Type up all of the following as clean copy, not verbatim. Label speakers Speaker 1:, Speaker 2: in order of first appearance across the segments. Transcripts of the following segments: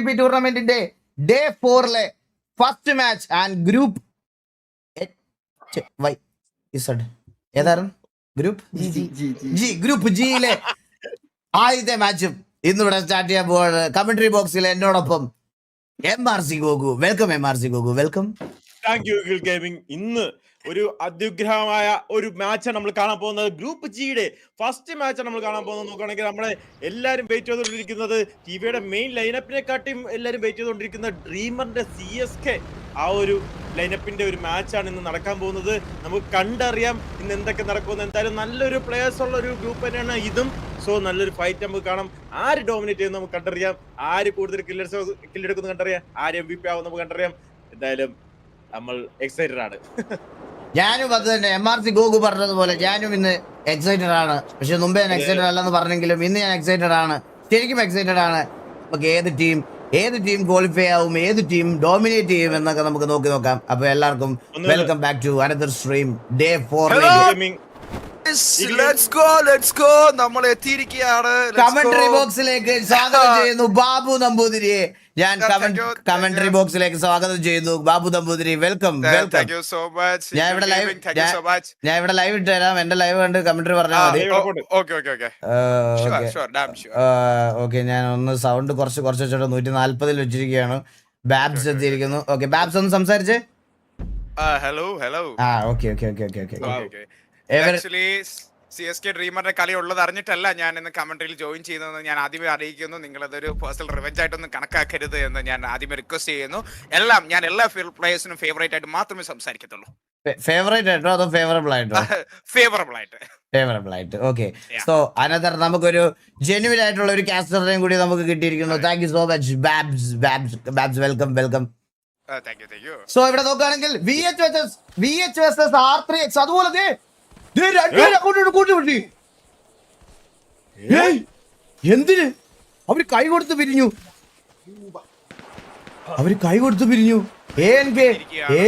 Speaker 1: MVP ടൂർണമെന്റിന്റെ day 4 first match and group ഏതായിരുന്നു group ജിയിലെ ആദ്യത്തെ മാച്ചും ഇന്നിവിടെ സ്റ്റാർട്ട് ചെയ്യാൻ പോവാണ്. കമന്ററി ബോക്സിൽ എന്നോടൊപ്പം MRC ഗോഗു. വെൽക്കം MRC ഗോഗു, വെൽക്കം.
Speaker 2: Thank you gaming. ഇന്ന് ഒരു അത്യുഗ്രഹമായ ഒരു മാച്ചാണ് നമ്മൾ കാണാൻ പോകുന്നത്. ഗ്രൂപ്പ് ജിയുടെ ഫസ്റ്റ് മാച്ചാണ് നമ്മൾ കാണാൻ പോകുന്നത്. നോക്കുകയാണെങ്കിൽ നമ്മളെ എല്ലാവരും വെയിറ്റ് ചെയ്തുകൊണ്ടിരിക്കുന്നത് ടിവിയുടെ മെയിൻ ലൈനപ്പിനെക്കാട്ടിയും എല്ലാവരും വെയിറ്റ് ചെയ്തുകൊണ്ടിരിക്കുന്ന ഡ്രീമറിന്റെ CSK ആ ഒരു ലൈനപ്പിന്റെ ഒരു മാച്ചാണ് ഇന്ന് നടക്കാൻ പോകുന്നത്. നമുക്ക് കണ്ടറിയാം ഇന്ന് എന്തൊക്കെ നടക്കുമെന്ന്. എന്തായാലും നല്ലൊരു പ്ലേയേഴ്സ് ഉള്ള ഒരു ഗ്രൂപ്പ് തന്നെയാണ് ഇതും. സോ നല്ലൊരു ഫൈറ്റ് നമുക്ക് കാണാം. ആര് ഡോമിനേറ്റ് ചെയ്യുന്ന നമുക്ക് കണ്ടറിയാം, ആര് കൂടുതൽ കില്ലെടുക്കുന്ന കണ്ടറിയാം, ആര് MVP ആവും നമുക്ക് കണ്ടറിയാം. എന്തായാലും നമ്മൾ എക്സൈറ്റഡ് ആണ്.
Speaker 1: ഞാനും അത് തന്നെ MRC ഗോഗു പറഞ്ഞതുപോലെ ഞാനും ഇന്ന് എക്സൈറ്റഡ് ആണ്. പക്ഷെ മുമ്പേ ഞാൻ എക്സൈറ്റഡ് അല്ലെന്ന് പറഞ്ഞെങ്കിലും ഇന്ന് ഞാൻ എക്സൈറ്റഡ് ആണ്, ശരിക്കും എക്സൈറ്റഡ് ആണ്. നമുക്ക് ഏത് ടീം ക്വാളിഫൈ ആവും, ഏത് ടീം ഡോമിനേറ്റ് ചെയ്യും എന്നൊക്കെ നമുക്ക് നോക്കാം. അപ്പൊ എല്ലാവർക്കും welcome back to another stream day 4.
Speaker 3: നമ്മൾ എത്തിയിരിക്കുകയാണ്.
Speaker 1: കമന്ററി ബോക്സിലേക്ക് സ്വാഗതം ചെയ്യുന്നു ബാബു നമ്പൂതിരിയെ. ഞാൻ കമന്ററി ബോക്സിലേക്ക് സ്വാഗതം ചെയ്യുന്നു ബാബു നമ്പൂതിരി, വെൽക്കം. ഞാൻ ഇവിടെ ലൈവ് ഇട്ട് തരാം. എന്റെ ലൈവ് കണ്ട് കമന്ററി പറഞ്ഞാൽ മതി. ഓക്കെ, ഞാൻ ഒന്ന് സൗണ്ട് കുറച്ച് 140 വെച്ചിരിക്കുകയാണ്. ബാബ്സ് എത്തിയിരിക്കുന്നു. ഓക്കെ, ബാബ്സ് ഒന്ന് സംസാരിച്ചേ.
Speaker 3: ഹലോ.
Speaker 1: ഓക്കെ.
Speaker 3: ആക്ച്വലി CSK ഡ്രീമറിന്റെ കളി ഉള്ളത് അറിഞ്ഞിട്ടല്ല ഞാൻ ഇന്ന് കമന്ററിയിൽ ജോയിൻ ചെയ്യുന്നത്. ഞാൻ ആദ്യമേ അറിയിക്കുന്നു, നിങ്ങളതൊരു പേഴ്സണൽ റിവെഞ്ച് ആയിട്ടൊന്നും കണക്കാക്കരുത് എന്ന് ഞാൻ ആദ്യമേ റിക്വസ്റ്റ് ചെയ്യുന്നു. ഞാൻ എല്ലാ പ്ലേയേഴ്സിനും ഫേവറേറ്റ് ആയിട്ട് മാത്രമേ സംസാരിക്കത്തുള്ളൂ.
Speaker 1: ഫേവറേറ്റ് ആയിട്ടോ അതോ ഫേവറബിൾ ആയിട്ടോ? ഫേവറബിൾ ആയിട്ട്. ഓക്കെ, സോ അനദർ നമുക്കൊരു ജെന്യുവൻ ആയിട്ടുള്ള ഒരു കാസ്റ്ററിനെയും കൂടി നമുക്ക് കിട്ടിയിരിക്കുന്നു. Thank you so much Babs, welcome. So ഇവിടെ നോക്കുകയാണെങ്കിൽ VH versus R3X. അതുപോലെ എന്തിന് അവര് കൈ കൊടുത്ത് പിരിഞ്ഞു.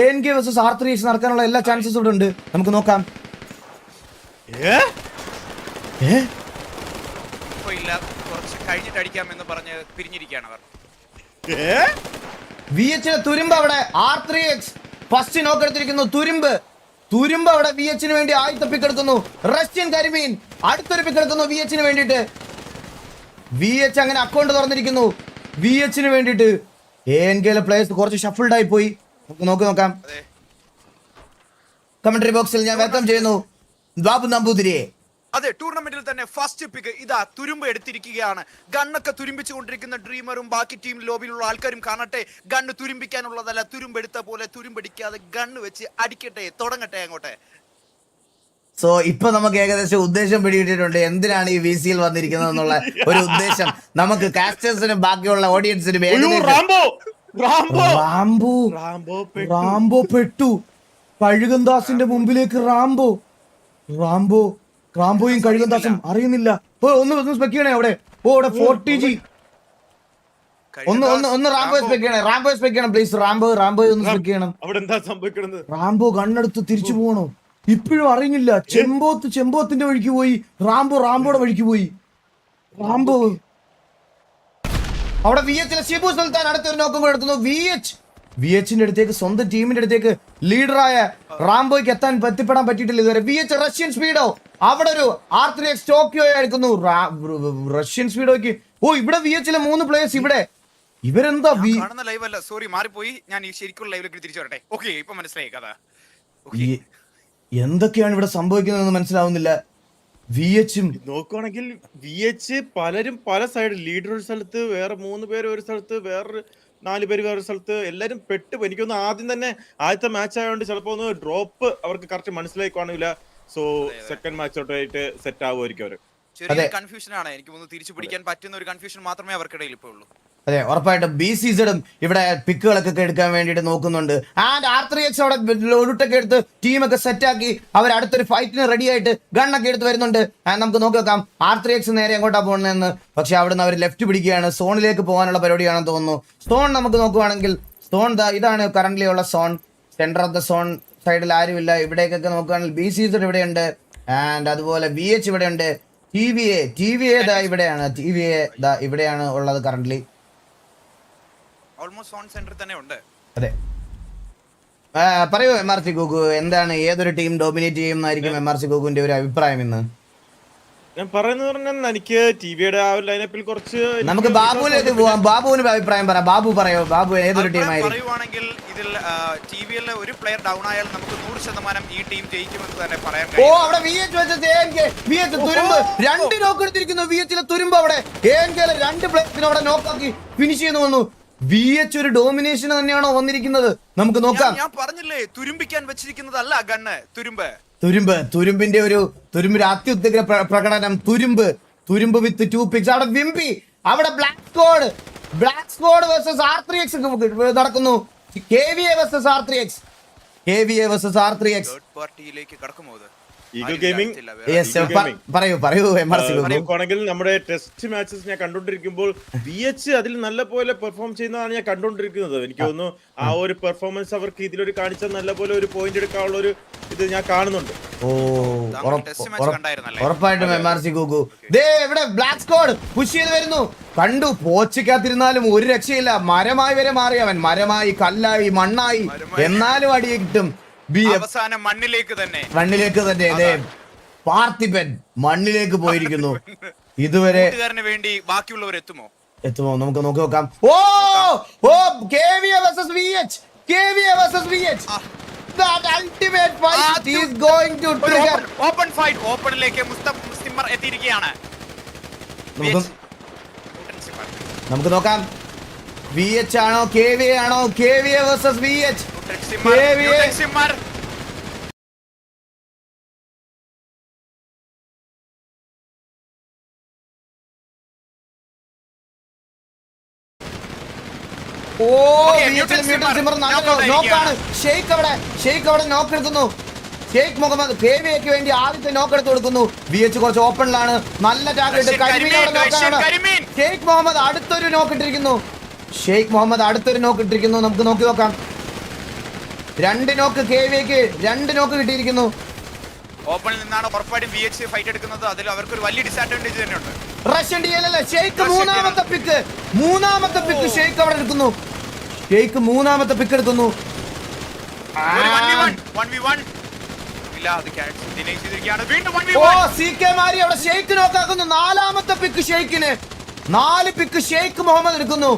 Speaker 1: ANK versus R3X നടക്കാനുള്ള എല്ലാ ചാൻസസും ഇവിടെ ഉണ്ട്. നമുക്ക് നോക്കാം. VH തുരുമ്പ് അവിടെ. R3X ഫസ്റ്റ് നോക്ക് എടുത്തിരിക്കുന്നു. തുരുമ്പ് അവിടെ VH വേണ്ടി ആദ്യത്തെ പിക്ക് എടുക്കുന്നു. റഷ്യൻ കരിമീൻ അടുത്തൊരു പിക്ക് എടുക്കുന്നു VH വേണ്ടിയിട്ട്. VH അങ്ങനെ അക്കൗണ്ട് തുറന്നിരിക്കുന്നു VH വേണ്ടിയിട്ട്. ANK പ്ലേയേഴ്സ് കുറച്ച് ഷഫിൾഡ് ആയി പോയി. നമുക്ക് നോക്കാം. കമന്ററി ബോക്സിൽ ഞാൻ വെൽക്കം ചെയ്യുന്നു ബാബു നമ്പൂതിരിയെ.
Speaker 3: അതെ, ടൂർണമെന്റിൽ തന്നെ ഫസ്റ്റ് പിക്ക് ഇതാ തുരുമ്പ് എടുത്തിരിക്കുകയാണ്. ഗണ്ണൊക്കെ തുരുമ്പിച്ചുകൊണ്ടിരിക്കുന്ന ഡ്രീമറും ബാക്കി ടീം ലോബിയിലുള്ള ആൾക്കാരും കാണട്ടെ. ഗണ്ണ് തുരുമ്പിക്കാനുള്ളതല്ല, തുരുമ്പെടുത്ത പോലെ തുരുമ്പടിക്കാതെ ഗണ്ണ് വെച്ച് അടിക്കട്ടെ, തുടങ്ങട്ടെ അങ്ങോട്ടെ.
Speaker 1: സോ ഇപ്പൊ നമുക്ക് ഏകദേശം ഉദ്ദേശം പിടികിട്ടിട്ടുണ്ട് എന്തിനാണ് ഈ VCL വന്നിരിക്കുന്നത് എന്നുള്ള ഒരു ഉദ്ദേശം നമുക്ക് കാസ്റ്റേഴ്സിനും ബാക്കിയുള്ള ഓഡിയൻസിനും. റാംബോ പെട്ടു കഴുകന്ദാസിന്റെ മുമ്പിലേക്ക്. റാംബോയും കഴുകന്ദാസും അറിയുന്നില്ല. ഒന്ന് സ്പെക്ക് ചെയ്യണേ അവിടെ. അവിടെ 40G ഒന്ന് റാംബോ സ്പെക്ക് ചെയ്യണം പ്ലീസ്. റാംബോ ഒന്ന് സ്പെക്ക് ചെയ്യണം. റാംബോ ഗണ്ണെടുത്ത് തിരിച്ചു പോകണോ? ഇപ്പോഴും അറിഞ്ഞില്ല. ചെമ്പോത്തിന്റെ വഴിക്ക് പോയി. റാംബോയുടെ വഴിക്ക് പോയി. റാംബോ അവിടെ VH ഷിബു സുൽത്താൻ അടുത്തൊരു നോക്കും കൂടെ എടുക്കുന്നു. VHന്റെ അടുത്തേക്ക്, സ്വന്തം ടീമിന്റെ അടുത്തേക്ക് ലീഡറായ റാംബോയ്ക്ക് എത്തിപ്പെടാൻ പറ്റിയിട്ടില്ല ഇതുവരെ. VH റഷ്യൻ സ്പീഡോ അവിടെ ഒരു R3X ടോക്കിയോ എടുക്കുന്നു. റഷ്യൻ സ്പീഡോയ്ക്ക് ഇവിടെ VHലെ 3 പ്ലേയേഴ്സ് ഇവിടെ. ഇവരെന്താ
Speaker 3: സോറി മാറിപ്പോയി. ഞാൻ ശരിക്കും ലൈവിലേക്ക് തിരിച്ചു വരട്ടെ. ഓക്കേ, ഇപ്പൊ മനസ്സിലായി കഥ.
Speaker 1: എന്തൊക്കെയാണ് ഇവിടെ സംഭവിക്കുന്നതെന്ന് മനസ്സിലാവുന്നില്ല. VHും
Speaker 2: നോക്കുവാണെങ്കിൽ VH പലരും പല സൈഡ്, ലീഡർ ഒരു സ്ഥലത്ത്, വേറെ 3 പേര് ഒരു സ്ഥലത്ത്, വേറെ 4 പേര് വേറെ സ്ഥലത്ത്, എല്ലാരും പെട്ട്. എനിക്കൊന്ന് ആദ്യം തന്നെ ആദ്യത്തെ മാച്ച് ആയതുകൊണ്ട് ചിലപ്പോ ഒന്ന് ഡ്രോപ്പ് അവർക്ക് കറക്റ്റ് മനസ്സിലായി കാണൂല. സോ സെക്കൻഡ് മാച്ചോട്ടായിട്ട് സെറ്റ് ആവുമായിരിക്കും അവര്.
Speaker 3: കൺഫ്യൂഷൻ ആണ്. എനിക്ക് തിരിച്ചു പിടിക്കാൻ പറ്റുന്ന ഒരു കൺഫ്യൂഷൻ മാത്രമേ അവർക്കിടയിൽ ഇപ്പോൾ ഉള്ളൂ.
Speaker 1: അതെ, ഉറപ്പായിട്ടും BCZും ഇവിടെ പിക്കുകളൊക്കെ എടുക്കാൻ വേണ്ടിട്ട് നോക്കുന്നുണ്ട്. ആൻഡ് R3X അവിടെ ലോഡൊക്കെ എടുത്ത് ടീമൊക്കെ സെറ്റ് ആക്കി അവർ അടുത്തൊരു ഫൈറ്റിന് റെഡി ആയിട്ട് ഗണ്ണൊക്കെ എടുത്ത് വരുന്നുണ്ട്. നമുക്ക് നോക്കാം R3X നേരെ എങ്ങോട്ടാ പോകുന്നതെന്ന്. പക്ഷെ അവിടുന്ന് അവർ ലെഫ്റ്റ് പിടിക്കുകയാണ്. സോണിലേക്ക് പോകാനുള്ള പരിപാടിയാണെന്ന് തോന്നുന്നു. സോൺ നമുക്ക് നോക്കുവാണെങ്കിൽ ഇതാണ് കറന്റ്ലി ഉള്ള zone. Centre of the zone സൈഡിൽ ആരുമില്ല. ഇവിടേക്കൊക്കെ നോക്കുകയാണെങ്കിൽ BCZ ഇവിടെയുണ്ട്. ആൻഡ് അതുപോലെ VH ഇവിടെയുണ്ട്. TVA ഇവിടെയാണ്. TVA ഇവിടെയാണ് ഉള്ളത് കറന്റ്ലി.
Speaker 3: ഓൾമോസ്റ്റ് ഓൺ സെന്റർ തന്നെ ഉണ്ട്.
Speaker 1: അതെ, പറയൂ MRC ഗോകു, എന്താണ് ഏതൊരു ടീം ഡോമിനേറ്റ് ചെയ്യുന്നതായിരിക്കും MRC ഗോകുവിന്റെ ഒരു അഭിപ്രായം ഇന്ന്?
Speaker 2: ഞാൻ പറയുന്നത് പറഞ്ഞാൽ എനിക്ക് ടിവിയുടെ ആ ഒരു ലൈനപ്പിൽ കുറച്ച്
Speaker 1: നമുക്ക് ബാബുവിലേക്ക് പോവാം. ബാബുവിന് അഭിപ്രായം പറ. ബാബു പറയോ, ബാബു ഏതൊരു ടീമായിരിക്കും?
Speaker 3: പറയുവാണെങ്കിൽ ഇതിൽ ടിവിയിൽ ഒരു പ്ലെയർ ഡൗൺ ആയാൽ നമുക്ക് 100% ഈ ടീം ജയിക്കുമെന്ന് തന്നെ പറയാൻ
Speaker 1: ഓ, അവിടെ VH വെച്ച VH തുരുമ്പ് 2 നോക്ക് എടുത്തിരിക്കുന്നു. VH തുരുമ്പ് അവിടെ രണ്ട് പ്ലേസിന് അവിടെ നോക്കാക്കി ഫിനിഷ് ചെയ്യുന്നു വന്നു. VH ഒരു ഡോമിനേഷൻ തന്നെയാണോ വന്നിരിക്കുന്നത്? നമുക്ക് നോക്കാം.
Speaker 3: ഞാൻ പറഞ്ഞില്ലേ, തുരുമ്പിക്കാൻ വെച്ചിരിക്കുന്നതല്ല ഗണ്ണ്,
Speaker 1: തുരുമ്പിന്റെ ഒരു അത്യുഗ്രക പ്രകടനം. തുരുമ്പ് വിത്ത് 2 പിക്സ്. അവിടെ വിംപി, അവിടെ ബ്ലാക്ക് സ്ക്വാഡ് വേഴ്സസ് R3X നടക്കുന്നു. KVA versus R3X.
Speaker 3: തേർഡ് പാർട്ടിയിലേക്ക് കടക്കുമോ?
Speaker 2: ഈഗിൾ ഗെയിമിംഗ്
Speaker 1: പറയൂ MRC
Speaker 2: നോക്കുകയാണെങ്കിൽ നമ്മുടെ ടെസ്റ്റ് മാച്ചസ് ഞാൻ കണ്ടോണ്ടിരിക്കുമ്പോൾ VH അതിൽ നല്ല പോലെ പെർഫോം ചെയ്യുന്നതാണ് ഞാൻ കണ്ടോണ്ടിരിക്കുന്നത്. എനിക്ക് തോന്നുന്നു ആ ഒരു പെർഫോമൻസ് അവർക്ക് ഇതിലൊരു കാണിച്ച നല്ല പോലെ ഒരു പോയിന്റ് എടുക്കാനുള്ള ഒരു ഇത് ഞാൻ കാണുന്നുണ്ട്.
Speaker 1: ഉറപ്പായിട്ടും MRC ഗോകു. ഇവിടെ ബ്ലാക്ക് സ്ക്വാഡ് പുഷ് ചെയ്ത് വരുന്നു. കണ്ടു, പോച്ചിക്കാത്തിരുന്നാലും ഒരു രക്ഷയില്ല. മരമായി വരെ മാറി അവൻ. മരമായി, കല്ലായി, മണ്ണായി, എന്നാലും അടിയെ കിട്ടും.
Speaker 3: അവസാനം മണ്ണിലേക്ക് തന്നെ
Speaker 1: പാർത്ഥിപൻ മണ്ണിലേക്ക് പോയിരിക്കുന്നു. ഇതുവരെ
Speaker 3: വേണ്ടി ബാക്കിയുള്ളവർ എത്തുമോ
Speaker 1: നമുക്ക് നോക്കാം. KVA versus VH. That ultimate fight is going to trigger.
Speaker 3: Open fight. ഓപ്പണിലേക്ക് മുസ്തഫർ എത്തിയിരിക്കുകയാണ്.
Speaker 1: നമുക്ക് നോക്കാം. VH ആണോ KVA ആണോ? KVA versus VH. ഷെയ്ഖ് അവിടെ നോക്ക് എടുക്കുന്നു. ഷെയ്ഖ് മുഹമ്മദ് KVAക്ക് വേണ്ടി ആദ്യത്തെ നോക്ക് എടുത്ത് കൊടുക്കുന്നു. VH കുറച്ച് ഓപ്പണിലാണ്. നല്ല ടാർഗറ്റ്. ഷെയ്ഖ് മുഹമ്മദ് അടുത്തൊരു നോക്ക് ഇട്ടിരിക്കുന്നു. നമുക്ക് നോക്കാം. 2 നോക്ക് KVAക്ക് 2 നോക്ക് കിട്ടിയിരിക്കുന്നു.
Speaker 3: ഓപ്പണിൽ നിന്നാണ് ഉറപ്പായിട്ടും VH ഫൈറ്റ് എടുക്കുന്നത്. അതിൽ അവർക്ക് ഒരു വലിയ ഡിസ്അഡ്വാൻറ്റേജ് തന്നെയുണ്ട്.
Speaker 1: റഷ്യൻ ഡിയലല്ല, ഷെയ്ഖ് മൂന്നാമത്തെ പിക്ക് ഷെയ്ഖ് അവിടെ എടുക്കുന്നു. മൂന്നാമത്തെ പിക്ക് എടുക്കുന്നു. CK മാരി അവിടെ ഷെയ്ഖ് നോക്കാക്കുന്നു. 4ാമത്തെ പിക്ക് ഷെയ്ഖിന്. 4 പിക്ക് ഷെയ്ഖ് മുഹമ്മദ് എടുക്കുന്നു.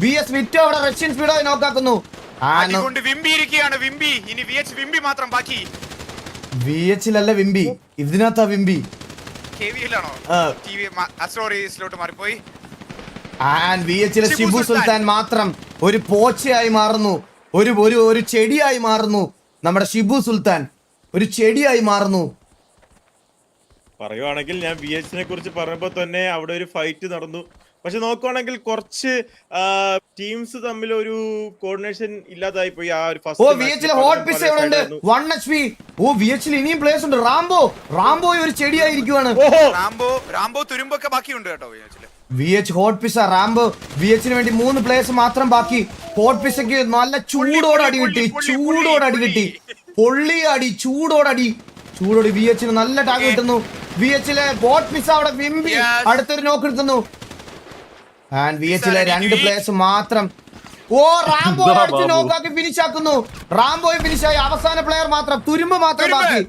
Speaker 1: BS വിറ്റോ അവിടെ റഷ്യൻ സ്പീഡോയെ നോക്കാക്കുന്നു. VH-ലല്ല വിംബി, ഇതിനകത്താ വിംബി. VH-ലെ ഷിബു സുൽത്താൻ മാത്രം ഒരു പോച്ചയായി മാറുന്നു. ഒരു ചെടിയായി മാറുന്നു. നമ്മുടെ ഷിബു സുൽത്താൻ ഒരു ചെടിയായി മാറുന്നു.
Speaker 2: പറയുവാണെങ്കിൽ ഞാൻ VH-നെ കുറിച്ച് പറഞ്ഞപ്പോ തന്നെ അവിടെ ഒരു ഫൈറ്റ് നടന്നു. പക്ഷെ നോക്കുവാണെങ്കിൽ കുറച്ച് ടീംസ് തമ്മിൽ ഒരു കോർഡിനേഷൻ ഇല്ലാതായി പോയി. ആ ഒരു
Speaker 1: VH-ൽ ഇനിയും പ്ലേയേഴ്സ് ഉണ്ട്. റാംബോ ഒരു ചെടിയായിരിക്കുവാണ്.
Speaker 3: റാംബോ തുരുമ്പൊക്കെ ബാക്കിയുണ്ട് കേട്ടോ.
Speaker 1: VH hot pizza Rambo. VH-ന് വേണ്ടി 3 പ്ലേയേഴ്സ് മാത്രം ബാക്കി. ഹോട്ട് പിസയ്ക്ക് നല്ല ചൂടോടെ അടി കിട്ടി. ചൂടോടി VH-ന് നല്ല ടാഗ് കിട്ടുന്നു. VH-ലെ ഹോട്ട് പിസ അവിടെ വിംബി അടുത്തൊരു നോക്ക് എടുക്കുന്നു. VH-ലെ 2 പ്ലേയേഴ്സ് മാത്രം. റാംബോ അടിച്ച് നോക്കാക്കി ഫിനിഷ് ആക്കുന്നു. റാംബോയ് ഫിനിഷായി. അവസാന പ്ലെയർ മാത്രം, തുരുമ്പ് മാത്രം ബാക്കി.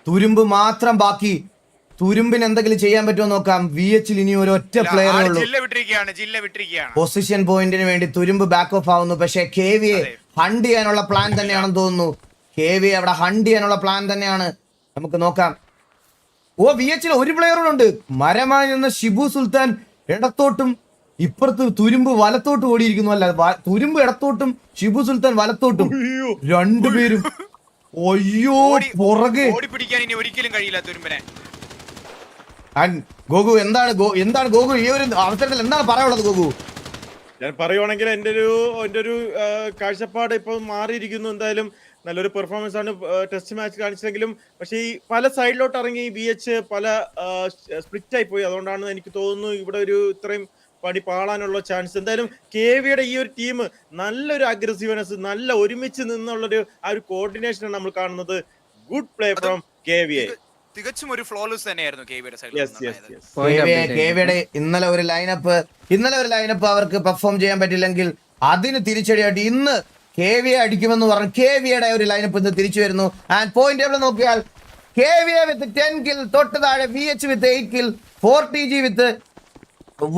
Speaker 1: തുരുമ്പ് മാത്രം ബാക്കി. തുരുമ്പിന് എന്തെങ്കിലും ചെയ്യാൻ പറ്റുമോ നോക്കാം. VH-ൽ ഇനി ഒരു ഒറ്റ പ്ലെയറേ ഉള്ളൂ. പൊസിഷൻ പോയിന്റിന് വേണ്ടി തുരുമ്പ് ബാക്ക് ഓഫ് ആവുന്നു. പക്ഷേ KVA ഹണ്ട് ചെയ്യാനുള്ള പ്ലാൻ തന്നെയാണെന്ന് തോന്നുന്നു. KVA അവിടെ ഹണ്ട് ചെയ്യാനുള്ള പ്ലാൻ തന്നെയാണ്. നമുക്ക് നോക്കാം. VH-ൽ ഒരു പ്ലെയറുണ്ട്. മരമായി നിന്ന് ഷിബു സുൽത്താൻ ഇടത്തോട്ടും ഇപ്പുറത്ത് തുരുമ്പ് വലത്തോട്ടും ഓടിയിരിക്കുന്നു. അല്ല, തുരുമ്പ് ഇടത്തോട്ടും ഷിബു സുൽത്താൻ വലത്തോട്ടും. രണ്ടുപേരും പുറകെ.
Speaker 3: ഒരിക്കലും കഴിയില്ല തുരുമ്പിനെ.
Speaker 1: ഗോകു എന്താണ് ഗോകു ഈ ഒരു അവസരത്തിൽ എന്താണ് പറയാനുള്ളത് ഗോകു?
Speaker 2: ഞാൻ പറയുവാണെങ്കിൽ എൻ്റെ ഒരു കാഴ്ചപ്പാട് ഇപ്പൊ മാറിയിരിക്കുന്നു. എന്തായാലും നല്ലൊരു പെർഫോമൻസ് ആണ് ടെസ്റ്റ് മാച്ച് കാണിച്ചതെങ്കിലും പക്ഷേ ഈ പല സൈഡിലോട്ട് ഇറങ്ങി VH പല സ്പ്ലിറ്റ് ആയി പോയി. അതുകൊണ്ടാണ് എനിക്ക് തോന്നുന്നു ഇവിടെ ഒരു ഇത്രയും പണി പാളാനുള്ള ചാൻസ്. എന്തായാലും KVAയുടെ ഈ ഒരു ടീം നല്ലൊരു അഗ്രസീവ്നെസ്, നല്ല ഒരുമിച്ച് നിന്നുള്ളൊരു ആ ഒരു കോർഡിനേഷൻ നമ്മൾ കാണുന്നത്. Good play from KVA.
Speaker 3: തികച്ചും ഒരു ഫ്ലോലെസ് തന്നെയായിരുന്നു കെവിയുടെ
Speaker 2: യെസ് യെസ്
Speaker 3: സൈഡിൽ.
Speaker 2: യെസ്
Speaker 1: കെവിയുടെ ഇന്നലെ ഒരു ലൈനപ്പ് അവർക്ക് പെർഫോം ചെയ്യാൻ പറ്റില്ലെങ്കിൽ അതിന് തിരിച്ചടിയായിട്ട് ഇന്ന് കെവിയെ അടിക്കുമെന്ന് പറഞ്ഞു കെവിയുടെ ഒരു ലൈനപ്പ് ഇന്ന് തിരിച്ചു വരുന്നു. ആൻഡ് പോയിന്റ് ടേബിൾ നോക്കിയാൽ കെവിയെ വിത്ത് 10 കിൽ, തൊട്ട് താഴെ VH with 8 kill, 4TG with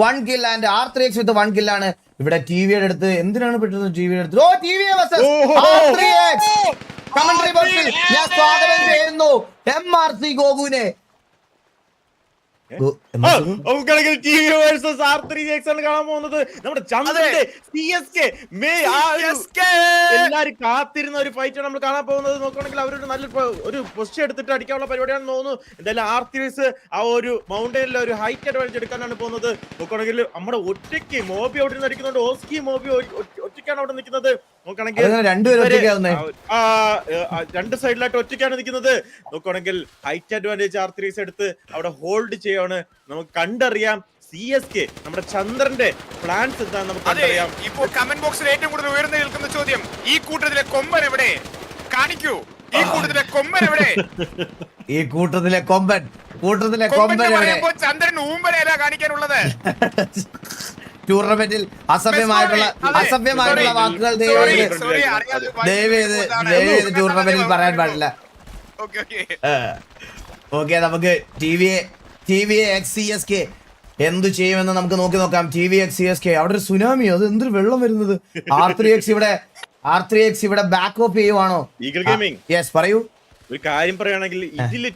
Speaker 1: 1 kill and R3X വിത്ത് 1 കില്ലാണ്. ഇവിടെ ടിവിയുടെ അടുത്ത് എന്തിനാണ് പെട്ടെന്ന് ടിവിയുടെ അടുത്ത് R3X കമന്ററി ബോക്സിൽ ഞാൻ സ്വാഗതം ചെയ്യുന്നു MRC ഗോകുവിനെ.
Speaker 2: TV വേഴ്സസ് R3X ആണ് കാണാൻ പോകുന്നത്. നമ്മുടെ ചന്ദ്രന്റെ CSK എല്ലാരും കാത്തിരുന്ന ഒരു ഫൈറ്റ് നമ്മൾ കാണാൻ പോകുന്നത്. നോക്കുകയാണെങ്കിൽ അവരൊരു നല്ല ഒരു പൊസിഷൻ എടുത്തിട്ട് അടിക്കാനുള്ള പരിപാടിയാണെന്ന് തോന്നുന്നു. എന്തായാലും R3X ആ ഒരു മൗണ്ടനിലെ ഒരു ഹൈറ്റ് അഡ്വാൻറ്റേജ് എടുക്കാനാണ് പോകുന്നത്. നോക്കുകയാണെങ്കിൽ നമ്മുടെ ഒറ്റയ്ക്ക് മോബി അവിടെ നിന്ന് അടിക്കുന്നുണ്ട്. ഓസ്കി മോബി ഒറ്റയ്ക്കാണ് അവിടെ നിൽക്കുന്നത്. നോക്കുകയാണെങ്കിൽ രണ്ട് സൈഡിലായിട്ട് ഒറ്റയ്ക്കാണ് നിൽക്കുന്നത്. നോക്കുകയാണെങ്കിൽ ഹൈറ്റ് അഡ്വാൻറ്റേജ് R3X എടുത്ത് അവിടെ ഹോൾഡ് ചെയ്യാണ്. നമുക്ക് കണ്ടറിയാം CSK നമ്മുടെ ചന്ദ്രന്റെ പ്ലാൻസ് എന്താണെന്ന് നമുക്ക് കണ്ടറിയാം.
Speaker 3: ഇപ്പോൾ കമന്റ് ബോക്സിൽ ഏറ്റവും കൂടുതൽ ഉയർന്നു നിൽക്കുന്ന ചോദ്യം, ഈ കൂട്ടത്തിലെ കൊമ്പൻ എവിടെ? കാണിക്കൂ, ഈ കൂട്ടത്തിലെ കൊമ്പൻ എവിടെ?
Speaker 1: ഈ കൂട്ടത്തിലെ കൊമ്പൻ എവിടെ?
Speaker 3: ചന്ദ്രൻ ഊമ്പരല്ല കാണിക്കാനുള്ളത്.
Speaker 1: ടൂർണമെന്റിൽ അസഭ്യമായിട്ടുള്ള വാക്കുകൾ ദയവേത് ടൂർണമെന്റിൽ പറയാൻ പാടില്ല. ഓക്കെ, നമുക്ക് TVX CSK എന്തു ചെയ്യുമെന്ന് നമുക്ക് നോക്കാം. TVX CSK അവിടെ ഒരു സുനാമി, അത് എന്തൊരു വെള്ളം വരുന്നത്. R3X ഇവിടെ ബാക്കപ്പ് ചെയ്യുവാണോ? യെസ്, പറയൂ.
Speaker 2: ഒരു കാര്യം പറയുകയാണെങ്കിൽ ഇതില്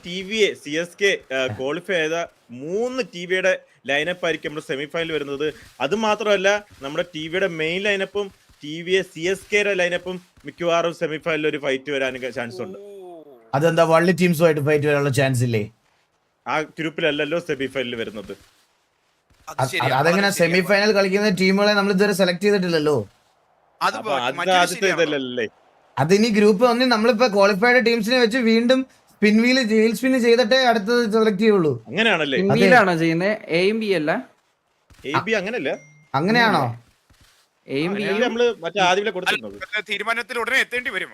Speaker 2: CSK ക്വാളിഫൈ ചെയ്ത 3 ടിവിയുടെ ലൈനപ്പ് ആയിരിക്കും നമ്മുടെ സെമിഫൈനൽ വരുന്നത്. അത് മാത്രമല്ല നമ്മുടെ ടിവിയുടെ മെയിൻ ലൈനപ്പും CSKയുടെ ലൈനപ്പും മിക്കവാറും സെമിഫൈനലിൽ ഒരു ഫൈറ്റ് വരാൻ ചാൻസ് ഉണ്ട്.
Speaker 1: അതെന്താ, വള്ളി ടീംസുമായിട്ട് ഫൈറ്റ് വരാനുള്ള ചാൻസ് ഇല്ലേ?
Speaker 2: ആ ഗ്രൂപ്പിലല്ലല്ലോ സെമിഫൈനൽ വരുന്നത്.
Speaker 1: അതെങ്ങനെ സെമിഫൈനൽ കളിക്കുന്ന ടീമുകളെ നമ്മൾ ഇതുവരെ സെലക്ട് ചെയ്തിട്ടില്ലല്ലോ. അതിനി ഗ്രൂപ്പ് 1 നമ്മളിപ്പോ ക്വാളിഫൈഡ് ടീംസിനെ വെച്ച് വീണ്ടും ജയിൽ സ്പിൻ ചെയ്തിട്ടേ അടുത്തത് സെലക്ട് ചെയ്യുള്ളൂ.
Speaker 2: അങ്ങനെയാണല്ലേ?
Speaker 4: ചെയ്യുന്നത് A B അല്ല.
Speaker 1: അങ്ങനെയാണോ?
Speaker 3: തീരുമാനത്തിൽ ഉടനെ എത്തേണ്ടി വരും.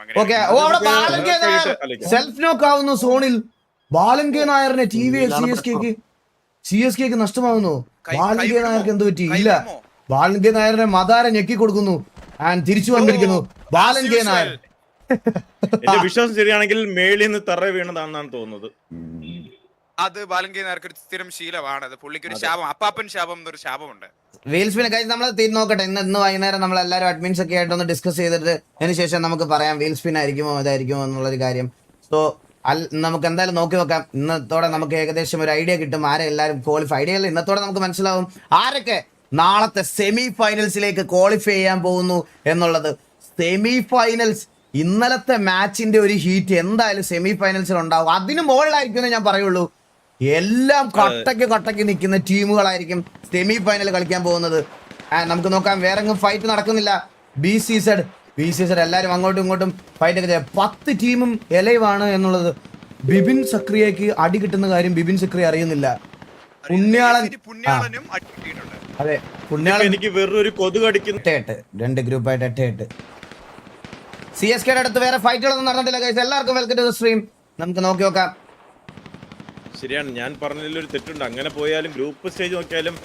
Speaker 1: സെൽഫ് നോക്ക് ആവുന്നു സോണിൽ. ബാലൻ കെ നായറിനെ CSKക്ക് നഷ്ടമാവുന്നു. ബാലൻ കെ നായർക്ക് എന്ത് പറ്റി? ഇല്ല, ബാലൻ കെ നായറിനെ മദാര ഞെക്കി കൊടുക്കുന്നു. തിരിച്ചു വന്നിരിക്കുന്നു ബാലൻ കെ നായർ.
Speaker 2: എന്റെ വിശ്വാസം ശരിയാണെങ്കിൽ മേളിൽ നിന്ന് തറ വീണതാണെന്നാണ് തോന്നുന്നത്.
Speaker 3: അത് ബാലൻ കെ നായർക്ക് ഒരു സ്ഥിരം ശീലമാണ്. അത് പുള്ളിക്ക് ഒരു ശാപം, അപ്പാപ്പൻ ശാപം എന്നൊരു ശാപമുണ്ട്.
Speaker 1: വീൽസ്പിനെ കഴിച്ച് നമ്മൾ നോക്കട്ടെ. ഇന്ന് വൈകുന്നേരം നമ്മൾ എല്ലാവരും അഡ്മിൻസ് ഒക്കെ ആയിട്ട് ഒന്ന് ഡിസ്കസ് ചെയ്തിട്ട് അതിനുശേഷം നമുക്ക് പറയാം വീൽസ്പിൻ ആയിരിക്കുമോ ഇതായിരിക്കുമോ എന്നുള്ളൊരു കാര്യം. സോ നമുക്ക് എന്തായാലും നോക്കി നോക്കാം. ഇന്നത്തോടെ നമുക്ക് ഏകദേശം ഒരു ഐഡിയ കിട്ടും ആരെ എല്ലാവരും ക്വാളിഫൈ. ഐഡിയ അല്ല, ഇന്നത്തോടെ നമുക്ക് മനസ്സിലാവും ആരൊക്കെ നാളത്തെ സെമി ഫൈനൽസിലേക്ക് ക്വാളിഫൈ ചെയ്യാൻ പോകുന്നു എന്നുള്ളത്. സെമി ഫൈനൽസ്, ഇന്നലത്തെ മാച്ചിന്റെ ഒരു ഹീറ്റ് എന്തായാലും സെമി ഫൈനൽസിൽ ഉണ്ടാവും. അതിന് മുകളിലായിരിക്കും ഞാൻ പറയുള്ളൂ. എല്ലാം കട്ടയ്ക്ക് നിൽക്കുന്ന ടീമുകളായിരിക്കും സെമി ഫൈനൽ കളിക്കാൻ പോകുന്നത്. നമുക്ക് നോക്കാം. വേറെ ഫൈറ്റ് നടക്കുന്നില്ല. BCZ എല്ലാരും അങ്ങോട്ടും ഇങ്ങോട്ടും ഫൈറ്റ് ഒക്കെ ചെയ്യാം. 10 ടീമും എലൈവാണ് എന്നുള്ളത്. ബിബിൻ സക്രിയക്ക് അടി കിട്ടുന്ന കാര്യം ബിബിൻ സക്രിയ അറിയുന്നില്ല.
Speaker 3: പുണ്യാളനും
Speaker 1: അതെ, പുണ്യാളൻ
Speaker 2: എനിക്ക് വെറൊരു കൊതുക് അടിക്കുന്നു.
Speaker 1: 8 2 ഗ്രൂപ്പായിട്ട് 8 CSKയുടെ അടുത്ത് വേറെ ഫൈറ്റുകളൊന്നും നടന്നിട്ടില്ല ഗൈസ്. എല്ലാവർക്കും വെൽക്കം ടു ദി സ്ട്രീം. നമുക്ക് നോക്കാം.
Speaker 2: ശരിയാണ്, ഞാൻ പറഞ്ഞതിൽ ഒരു തെറ്റുണ്ട്. അങ്ങനെ പോയാലും ഗ്രൂപ്പ് സ്റ്റേജ് നോക്കിയാലും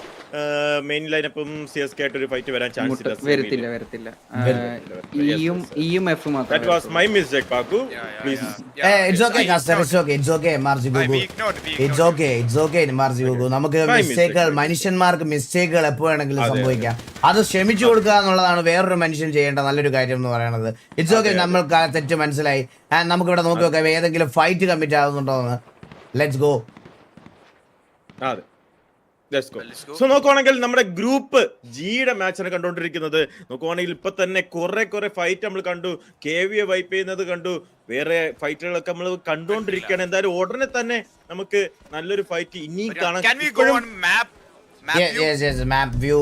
Speaker 2: മെയിൻ ലൈനപ്പും CSK ആയിട്ട് ഒരു ഫൈറ്റ് വരാൻ ചാൻസ് ഇല്ല.
Speaker 4: വരത്തില്ല.
Speaker 2: That was my mistake, Paku. Please.
Speaker 1: It's okay, Caster. It's okay, MRC Gugu. It's okay, MRC Gugu. നമുക്ക് മനുഷ്യന്മാർക്ക് മിസ്റ്റേക്കുകൾ എപ്പോഴാണെങ്കിലും സംഭവിക്കാം. അത് ക്ഷമിച്ചു കൊടുക്കുക എന്നുള്ളതാണ് വേറൊരു മനുഷ്യൻ ചെയ്യേണ്ട നല്ലൊരു കാര്യം എന്ന് പറയുന്നത്. ഇറ്റ്സ് ഓക്കെ, നമ്മൾക്ക് ആ തെറ്റ് മനസ്സിലായി. നമുക്ക് ഇവിടെ നോക്കി നോക്കാം ഏതെങ്കിലും ഫൈറ്റ് കമ്മിറ്റ് ആവുന്നുണ്ടോ എന്ന്. Let's go.
Speaker 2: സോ നോക്കുവാണെങ്കിൽ നമ്മുടെ ഗ്രൂപ്പ് ജിയുടെ മാച്ചാണ് കണ്ടുകൊണ്ടിരിക്കുന്നത്. നോക്കുവാണെങ്കിൽ ഇപ്പൊ തന്നെ കുറെ ഫൈറ്റ് നമ്മൾ കണ്ടു. KVയെ വൈപ്പ് ചെയ്യുന്നത് കണ്ടു. വേറെ ഫൈറ്റുകളൊക്കെ നമ്മൾ കണ്ടുകൊണ്ടിരിക്കുകയാണ്. എന്തായാലും ഉടനെ തന്നെ നമുക്ക് നല്ലൊരു ഫൈറ്റ് ഇനി കാണാം.
Speaker 1: മാപ്പ് വ്യൂ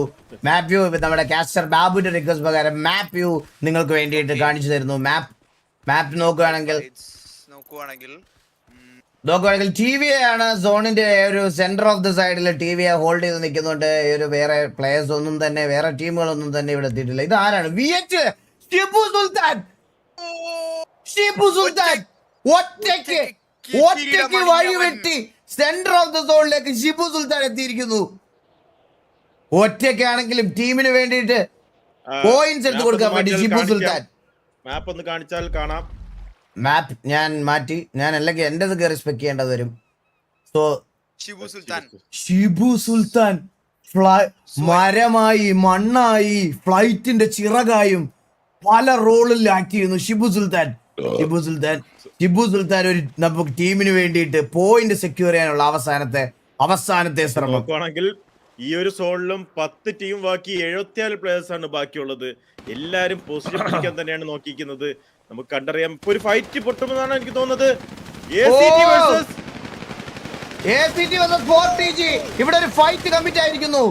Speaker 1: നമ്മുടെ കാസ്റ്റർ ബാബുവിന്റെ റിക്വസ്റ്റ് പ്രകാരം മാപ്പ് വ്യൂ നിങ്ങൾക്ക് വേണ്ടിയിട്ട് കാണിച്ചു തരുന്നു. മാപ്പ് നോക്കുകയാണെങ്കിൽ TVയെ ആണ് സോണിന്റെ ഒരു സെന്റർ ഓഫ് ദി സൈഡിൽ TVയെ ഹോൾഡ് ചെയ്ത് നിൽക്കുന്നുണ്ട്. ഒരു വേറെ പ്ലേയേഴ്സ് ഒന്നും തന്നെ, വേറെ ടീമുകളൊന്നും തന്നെ ഇവിടെ എത്തിയിട്ടില്ല. ഇത് ആരാണ്? VH ഷിപ്പു സുൽത്താൻ ഒറ്റയ്ക്ക് ഒറ്റയ്ക്ക് വഴിവെട്ടി സെന്റർ ഓഫ് ദ സോണിലേക്ക് ഷിബു സുൽത്താൻ എത്തിയിരിക്കുന്നു. ഒറ്റയ്ക്കാണെങ്കിലും ടീമിന് വേണ്ടിയിട്ട് പോയിന്റ്സ് എടുത്ത് കൊടുക്കാൻ വേണ്ടി ഷിബു സുൽത്താൻ.
Speaker 2: മാപ്പ് ഒന്ന് കാണിച്ചാൽ കാണാം.
Speaker 1: മാപ്പ് ഞാൻ മാറ്റി, ഞാൻ അല്ലെങ്കിൽ എന്റേത് റെസ്പെക്ട് ചെയ്യേണ്ടത് വരും. സോ ഷിബു സുൽത്താൻ മരമായി, മണ്ണായി, ഫ്ലൈറ്റിന്റെ ചിറകായും പല റോളിൽ ആക്ട് ചെയ്യുന്നു ഷിബു സുൽത്താൻ. ഷിബു സുൽത്താൻ ഒരു നമുക്ക് ടീമിന് വേണ്ടിയിട്ട് പോയിന്റ് സെക്യൂർ ചെയ്യാനുള്ള അവസാനത്തെ ശ്രമം.
Speaker 2: നോക്കുവാണെങ്കിൽ ഈ ഒരു സോണിലും 10 ടീം ബാക്കി 74 പ്ലേയേഴ്സ് ആണ് ബാക്കിയുള്ളത്. എല്ലാരും പൊസിഷൻ പിടിക്കാൻ തന്നെയാണ് നോക്കിയിരിക്കുന്നത്. നമുക്ക് കണ്ടറിയാം ഇപ്പൊ ഒരു ഫൈറ്റ് പൊട്ടുമെന്നാണ് എനിക്ക് തോന്നുന്നത്. ACT versus
Speaker 1: ACT. ഇവിടെ ഒരു ഫൈറ്റ് കമ്മിറ്റ് ആയിരിക്കുന്നു.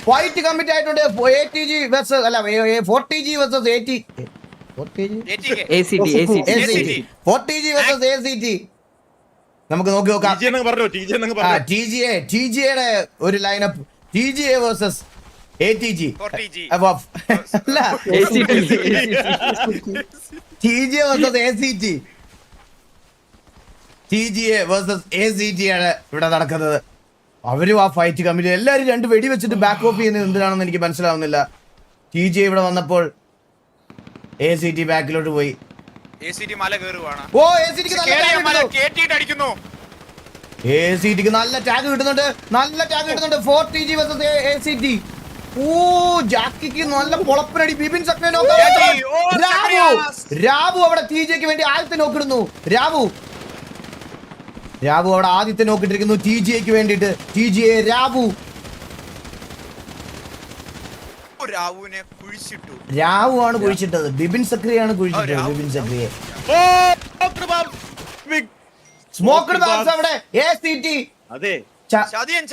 Speaker 1: ഫൈറ്റ് കമ്മിറ്റ് ആയിട്ടുണ്ട്. ATG versus അല്ല 4TG versus ACT. 4TG versus ACT. നമുക്ക് നോക്കി നോക്കാം. TGA ഒരു ലൈനപ്പ്. TGA versus ATG. അല്ല TGA versus ACT. TGA versus ACT ആണ് ഇവിടെ നടക്കുന്നത്. അവരും ആ ഫൈറ്റ് കമ്മിറ്റി എല്ലാരും 2 വെടി വെച്ചിട്ട് ബാക്ക് ഓഫ് ചെയ്യുന്നത് എന്തിനാണെന്ന് എനിക്ക് മനസ്സിലാവുന്നില്ല. TGA ഇവിടെ വന്നപ്പോൾ ACT ബാക്കിലോട്ട് പോയി. ACTക്ക് നല്ല ടാഗ് കിട്ടുന്നുണ്ട്. 4TG versus ACT. ജാക്കിക്ക് നല്ല പൊളപ്പിനടി. ബിപിൻ സക്നെ രാവു അവിടെ TJക്ക് വേണ്ടി ആദ്യത്തെ നോക്കിടുന്നു. രാവു അവിടെ ആദ്യത്തെ നോക്കിട്ടിരിക്കുന്നു TJക്ക് വേണ്ടിട്ട്. TGA രാവു ആണ് കുഴിച്ചിട്ടത്. ബിപിൻ സക്രിയാണ് കുഴിച്ചിട്ടത്. ബിപിൻ സക്രിയെ സ്മോക്കഡ് ബാംസ് അവിടെ ACT ചതിയൻ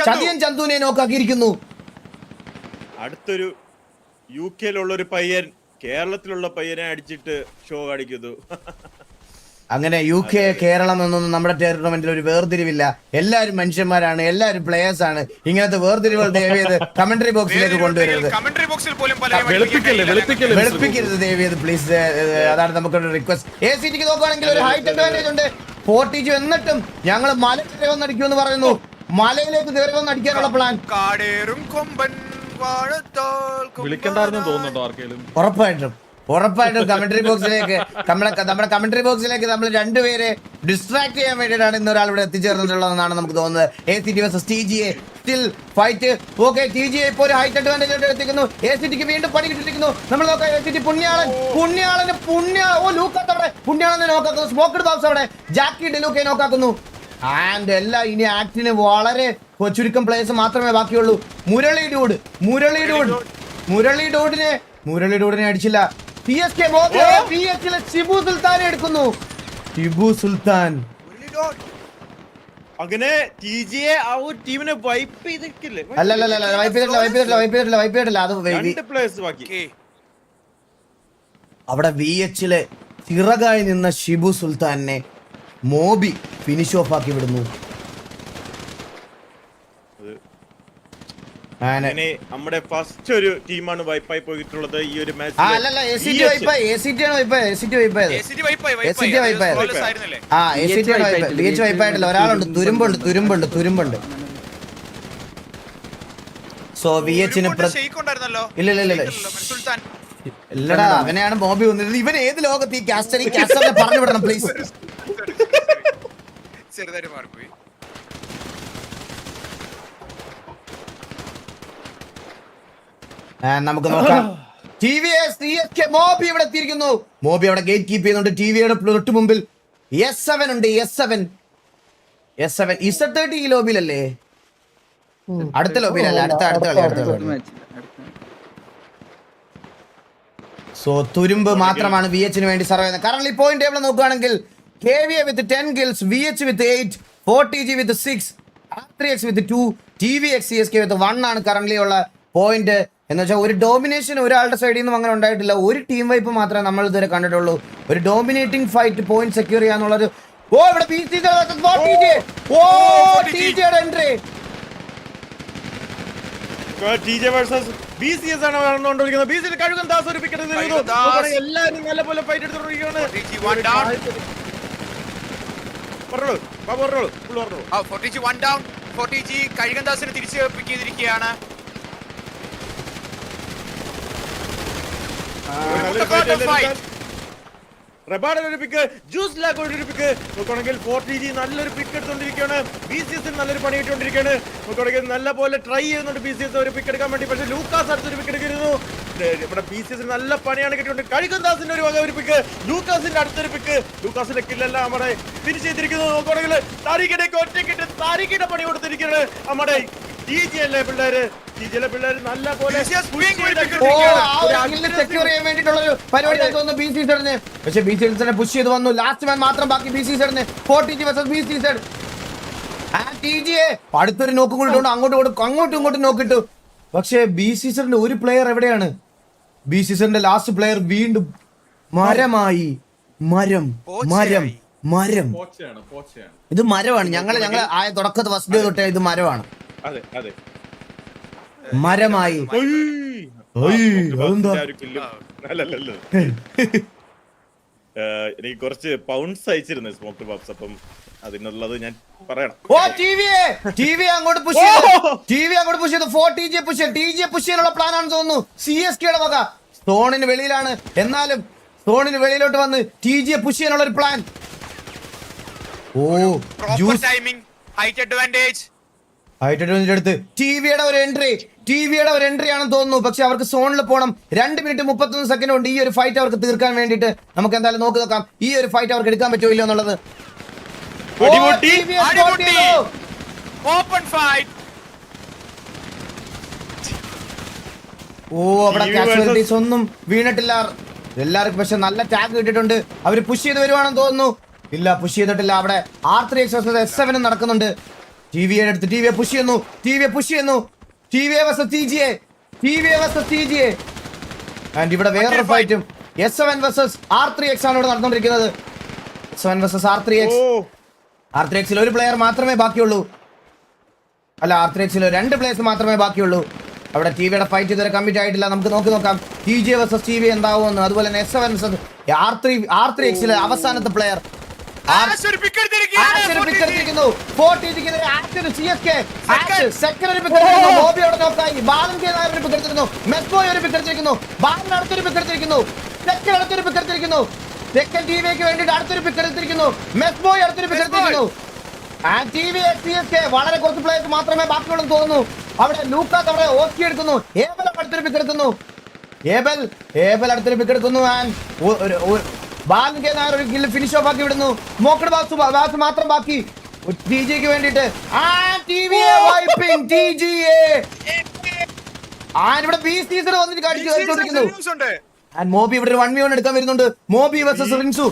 Speaker 1: ചന്തുവിനെ നോക്കാക്കിയിരിക്കുന്നു.
Speaker 2: അടുത്തൊരു UK-യിലുള്ള ഒരു പയ്യൻ കേരളത്തിലുള്ള പയ്യനെ അടിച്ചിട്ട് ഷോ കാണിക്കുന്നു.
Speaker 1: അങ്ങനെ UK കേരളം എന്നൊന്നും നമ്മുടെ ടൂർണമെന്റിൽ ഒരു വേർതിരിവില്ല. എല്ലാവരും മനുഷ്യന്മാരാണ്, എല്ലാവരും പ്ലേയേഴ്സ് ആണ്. ഇങ്ങനത്തെ വേർതിരിവുകൾ ദയവേത് കമന്ററി ബോക്സിലേക്ക് കൊണ്ടുവരരുത്. വെളുപ്പിക്കരുത് ദയവേത് പ്ലീസ്. അതാണ് നമുക്കൊരു റിക്വസ്റ്റ്. ACTക്ക് നോക്കുകയാണെങ്കിൽ ഒരു ഹൈറ്റ് അഡ്വാൻറ്റേജ് ഉണ്ട്. 4TG എന്നിട്ടും ഞങ്ങൾ മല കയറി വന്നടിക്കുമെന്ന് പറയുന്നു. മലയിലേക്ക് കയറി വന്നടിക്കാനുള്ള പ്ലാൻ
Speaker 5: വിളിക്കണ്ടായിരുന്നു തോന്നുന്നുണ്ടോ ആർക്കെങ്കിലും?
Speaker 1: ഉറപ്പായിട്ടും കമന്ററി ബോക്സിലേക്ക് നമ്മുടെ കമന്ററി ബോക്സിലേക്ക് നമ്മൾ 2 പേരെ ഡിസ്ട്രാക്ട് ചെയ്യാൻ വേണ്ടിയിട്ടാണ് ഇന്ന് ഒരാൾ ഇവിടെ എത്തിച്ചേർന്നിട്ടുള്ളതെന്നാണ് നമുക്ക് തോന്നുന്നത്. ACT versus TGA still fight. Okay, TGA ഇപ്പോൾ ഒരു ഹൈറ്റ് അഡ്വാൻറ്റേജ് എത്തിക്കുന്നു. ACTക്ക് വീണ്ടും പണി കിട്ടിയിരിക്കുന്നു. നമ്മൾ നോക്കാം ACT പുണ്യാളനെ നോക്കാക്കുന്നു. സ്മോക്കഡ് ബോക്സ് അവിടെ ജാക്കി ഡെലൂക്കെ നോക്കാക്കുന്നു. ആൻഡ് എല്ലാം ഇനി ആക്ടിന് വളരെ ചുരുക്കം പ്ലേയേഴ്സ് മാത്രമേ ബാക്കിയുള്ളൂ. മുരളി ഡോഡിനെ അടിച്ചില്ല. PSK ഷിബു സുൽത്താനെ എടുക്കുന്നു. ഷിബു സുൽത്താൻ
Speaker 2: അങ്ങനെ TGA ആ ഒരു ടീമിനെ വൈപ്പ് ചെയ്തിട്ടില്ലേ?
Speaker 1: അല്ല വൈപ്പ് ചെയ്തിട്ടില്ല. അത്
Speaker 2: ബാക്കി
Speaker 1: അവിടെ VH-ലെ ചിറകായി നിന്ന ഷിബു സുൽത്താനെ മോബി ഫിനിഷ് ഓഫ് ആക്കി വിടുന്നു.
Speaker 2: നമ്മുടെ ഫസ്റ്റ് ഒരു ടീമാണ് വൈപ്പായി പോയിട്ടുള്ളത് ഈ ഒരു മാച്ച്.
Speaker 1: ACT വൈപ്പായിട്ടില്ല. ഒരാളുണ്ട്, തുരുമ്പുണ്ട്. സോ VH-ന് ഇല്ലടാ, അവനെയാണ് മോബി വന്നിരുന്നത്. ഇവൻ ഏത് ലോകത്ത് ഈ കാസ്റ്ററിനെ പറഞ്ഞു വിടണം പ്ലീസ്. നമുക്ക് നോക്കാം. TVS മോബി ഇവിടെ എത്തിയിരിക്കുന്നു. മോബി അവിടെ ഗേറ്റ് കീപ്പ് ചെയ്യുന്നുണ്ട്. TVയുടെ തൊട്ട് മുമ്പിൽ S7 ഉണ്ട്. S7 Z30 ഈ ലോബിയിലല്ലേ? അടുത്ത ലോബിയിലല്ല, അടുത്ത കളി. സോ തുരുമ്പ് മാത്രമാണ് VH-ന് വേണ്ടി സർവ് ചെയ്യുന്നത്. കറന്റ് പോയിന്റ് ടേബിൾ നോക്കുകയാണെങ്കിൽ KVA with 10 kills, VH with 8, 4TG with 6, R3X with 2, TVX CSK with 1 ആണ് കറന്റ് ഉള്ള പോയിന്റ്. എന്ന് വെച്ചാൽ ഒരു ഡോമിനേഷൻ ഒരാളുടെ സൈഡിൽ നിന്നും അങ്ങനെ ഉണ്ടായിട്ടില്ല. ഒരു ടീം വൈപ്പ് മാത്രമേ നമ്മൾ ഇതുവരെ കണ്ടിട്ടുള്ളൂ. ഒരു ഡോമിനേറ്റിംഗ് ഫൈറ്റ്, പോയിന്റ് സെക്യൂർ ചെയ്യാന്നുള്ളത്. ഇവിടെ TJയുടെ എൻട്രി.
Speaker 2: TJ versus BCS ആണ് നടന്നുകൊണ്ടിരിക്കുന്നത്. BCS കഴുകൻ ദാസ് ഒരു വിക്കറ്റ് നേടുന്നു. എല്ലാവരും നല്ലപോലെ ഫൈറ്റ് എടുത്തുകൊണ്ടിരിക്കുകയാണ്. പറഞ്ഞോളൂ full പറഞ്ഞോളൂ.
Speaker 3: 40G 1 down. 40G കഴുകൻദാസിനെ തിരിച്ച് പിക്ക് ചെയ്തിരിക്കുകയാണ്.
Speaker 2: നല്ലൊരു fight. റബാഡൻ ഒരു പിക്ക്, ജ്യൂസ് ലാക്ക് ഒരു പിക്ക് നോക്കുകയാണെങ്കിൽ 40G നല്ലൊരു പിക്ക് എടുത്തുകൊണ്ടിരിക്കുകയാണ്. BCS നല്ലൊരു പണി ഇട്ടുകൊണ്ടിരിക്കുകയാണ്. നോക്കുകയാണെങ്കിൽ നല്ല പോലെ ട്രൈ ചെയ്യുന്നുണ്ട് BCS ഒരു പിക്ക് എടുക്കാൻ വേണ്ടി. പക്ഷേ ലൂക്കാസ് അടുത്തൊരു പിക്ക് എടുക്കുന്നു. ഇവിടെ BCS നല്ല പണിയാണ് കിട്ടിക്കൊണ്ട് കഴുകൻദാസിന്റെ ഒരു വക ഒരു പിക്ക്, ലൂക്കാസിന്റെ അടുത്തൊരു പിക്ക്. ലൂക്കാസിന്റെ കില്ലെല്ലാം നമ്മുടെ ഫിനിഷ് ചെയ്തിരിക്കുന്നു. നോക്കുകയാണെങ്കിൽ താരിഖിന്റെ ഒറ്റക്കിട്ട് താരിഖിന്റെ പണി കൊടുത്തിരിക്കുകയാണ് നമ്മുടെ TG അല്ലേ പിള്ളേര്. TG പിള്ളേര് നല്ല പോലെ
Speaker 1: സെക്യൂർ ചെയ്യാൻ വേണ്ടിയിട്ടുള്ള ഒരു പരിപാടി തോന്നുന്നു BCZ. പക്ഷെ BCZ പുഷ് ചെയ്ത് വന്നു. ലാസ്റ്റ് മാൻ മാത്രം ബാക്കി BCZ. 40G versus BCZ. TG അടുത്തൊരു നോക്കും കൂടി അങ്ങോട്ടും ഇങ്ങോട്ടും നോക്കിട്ടു. പക്ഷെ BCZ ഒരു പ്ലെയർ എവിടെയാണ്? BCZ ലാസ്റ്റ് പ്ലെയർ വീണ്ടും മരമായി. മരം
Speaker 5: പോച്ചയാണ്.
Speaker 1: ഇത് മരമാണ്. ഞങ്ങള് ആയ തുടക്കത്ത് ഫസ്റ്റ് ഡേ തൊട്ടേ ഇത് മരമാണ്.
Speaker 2: അതെ അതെ
Speaker 1: മരമായി.
Speaker 2: എനിക്ക് കുറച്ച് പൗണ്ട്സ് അയച്ചിരുന്നു സ്മോക്ക് പബ്സ്, അപ്പം അതിനുള്ളത് ഞാൻ പറയണം.
Speaker 1: TV അങ്ങോട്ട് പുഷ് ചെയ്തു. 40G പുഷ് ചെയ്തു. TG പുഷ് ചെയ്യാനുള്ള പ്ലാൻ ആണെന്ന് തോന്നുന്നു. CSKയുടെ വക സോണിന് വെളിയിലാണ്, എന്നാലും സോണിന് വെളിയിലോട്ട് വന്ന് TG പുഷ് ചെയ്യാനുള്ള ഒരു പ്ലാൻ.
Speaker 3: ഹൈറ്റ് അഡ്വാൻറ്റേജ്
Speaker 1: അടുത്ത് TVയുടെ ഒരു എൻട്രി ആണെന്ന് തോന്നുന്നു. പക്ഷെ അവർക്ക് സോണിൽ പോകണം. 2 മിനിറ്റ് 31 സെക്കൻഡ് ഉണ്ട് ഈ ഒരു ഫൈറ്റ് അവർക്ക് തീർക്കാൻ വേണ്ടിയിട്ട്. നമുക്ക് എന്തായാലും നോക്കാം ഈ ഒരു ഫൈറ്റ് അവർക്ക് എടുക്കാൻ പറ്റുമോ ഇല്ലയോ എന്നുള്ളത്.
Speaker 3: Open fight.
Speaker 1: അവിടെ കാഷ്വാലിറ്റീസ് ഒന്നും വീണിട്ടില്ല എല്ലാവർക്കും. പക്ഷെ നല്ല ടാഗ് കിട്ടിയിട്ടുണ്ട്. അവര് പുഷ് ചെയ്ത് വരുവാണെന്ന് തോന്നുന്നു. ഇല്ല, പുഷ് ചെയ്തിട്ടില്ല. അവിടെ R3X versus S7 നടക്കുന്നുണ്ട്. TVയെ അടുത്ത് TVയെ പുഷ് ചെയ്യുന്നു. TVയെ versus TGA. ആൻഡ് ഇവിടെ വേറൊരു ഫൈറ്റും S7 versus R3X ആണ് ഇവിടെ നടന്നുകൊണ്ടിരിക്കുന്നത്. S7 versus R3X. R3Xൽ ഒരു പ്ലെയർ മാത്രമേ ബാക്കിയുള്ളൂ. അല്ല, R3Xൽ 2 പ്ലേയേഴ്സ് മാത്രമേ ബാക്കിയുള്ളൂ. അവിടെ TVയുടെ ഫൈറ്റ് ഇതുവരെ കംപ്ലീറ്റ് ആയിട്ടില്ല. നമുക്ക് നോക്കാം TG versus TV എന്താവുമെന്ന്. അതുപോലെ തന്നെ S7 versus R3Xലെ അവസാനത്തെ പ്ലെയർ വളരെ കുറച്ച് പ്ലേയേഴ്സ് മാത്രമേ ബാക്കിയുള്ളൂ തോന്നുന്നു. അവിടെ ലൂക്കാസ് അവിടെ ഓക്കി എടുക്കുന്നു. ഏബൽ അടുത്തൊരു പിക്ക് എടുക്കുന്നു. ഒരു കില്ല് ഫിനിഷ് ഓഫ് ആക്കി വിടുന്നു. സ്മോക്കഡ് ബാസ് മാത്രം ബാക്കി TGക്ക് വേണ്ടിട്ട്. ഇവിടെ BCZ വന്നിട്ട് കാണിക്കുന്നു. മോബി ഇവിടെ 1v1 എടുക്കാൻ വരുന്നുണ്ട്. Moby versus റിൻസു.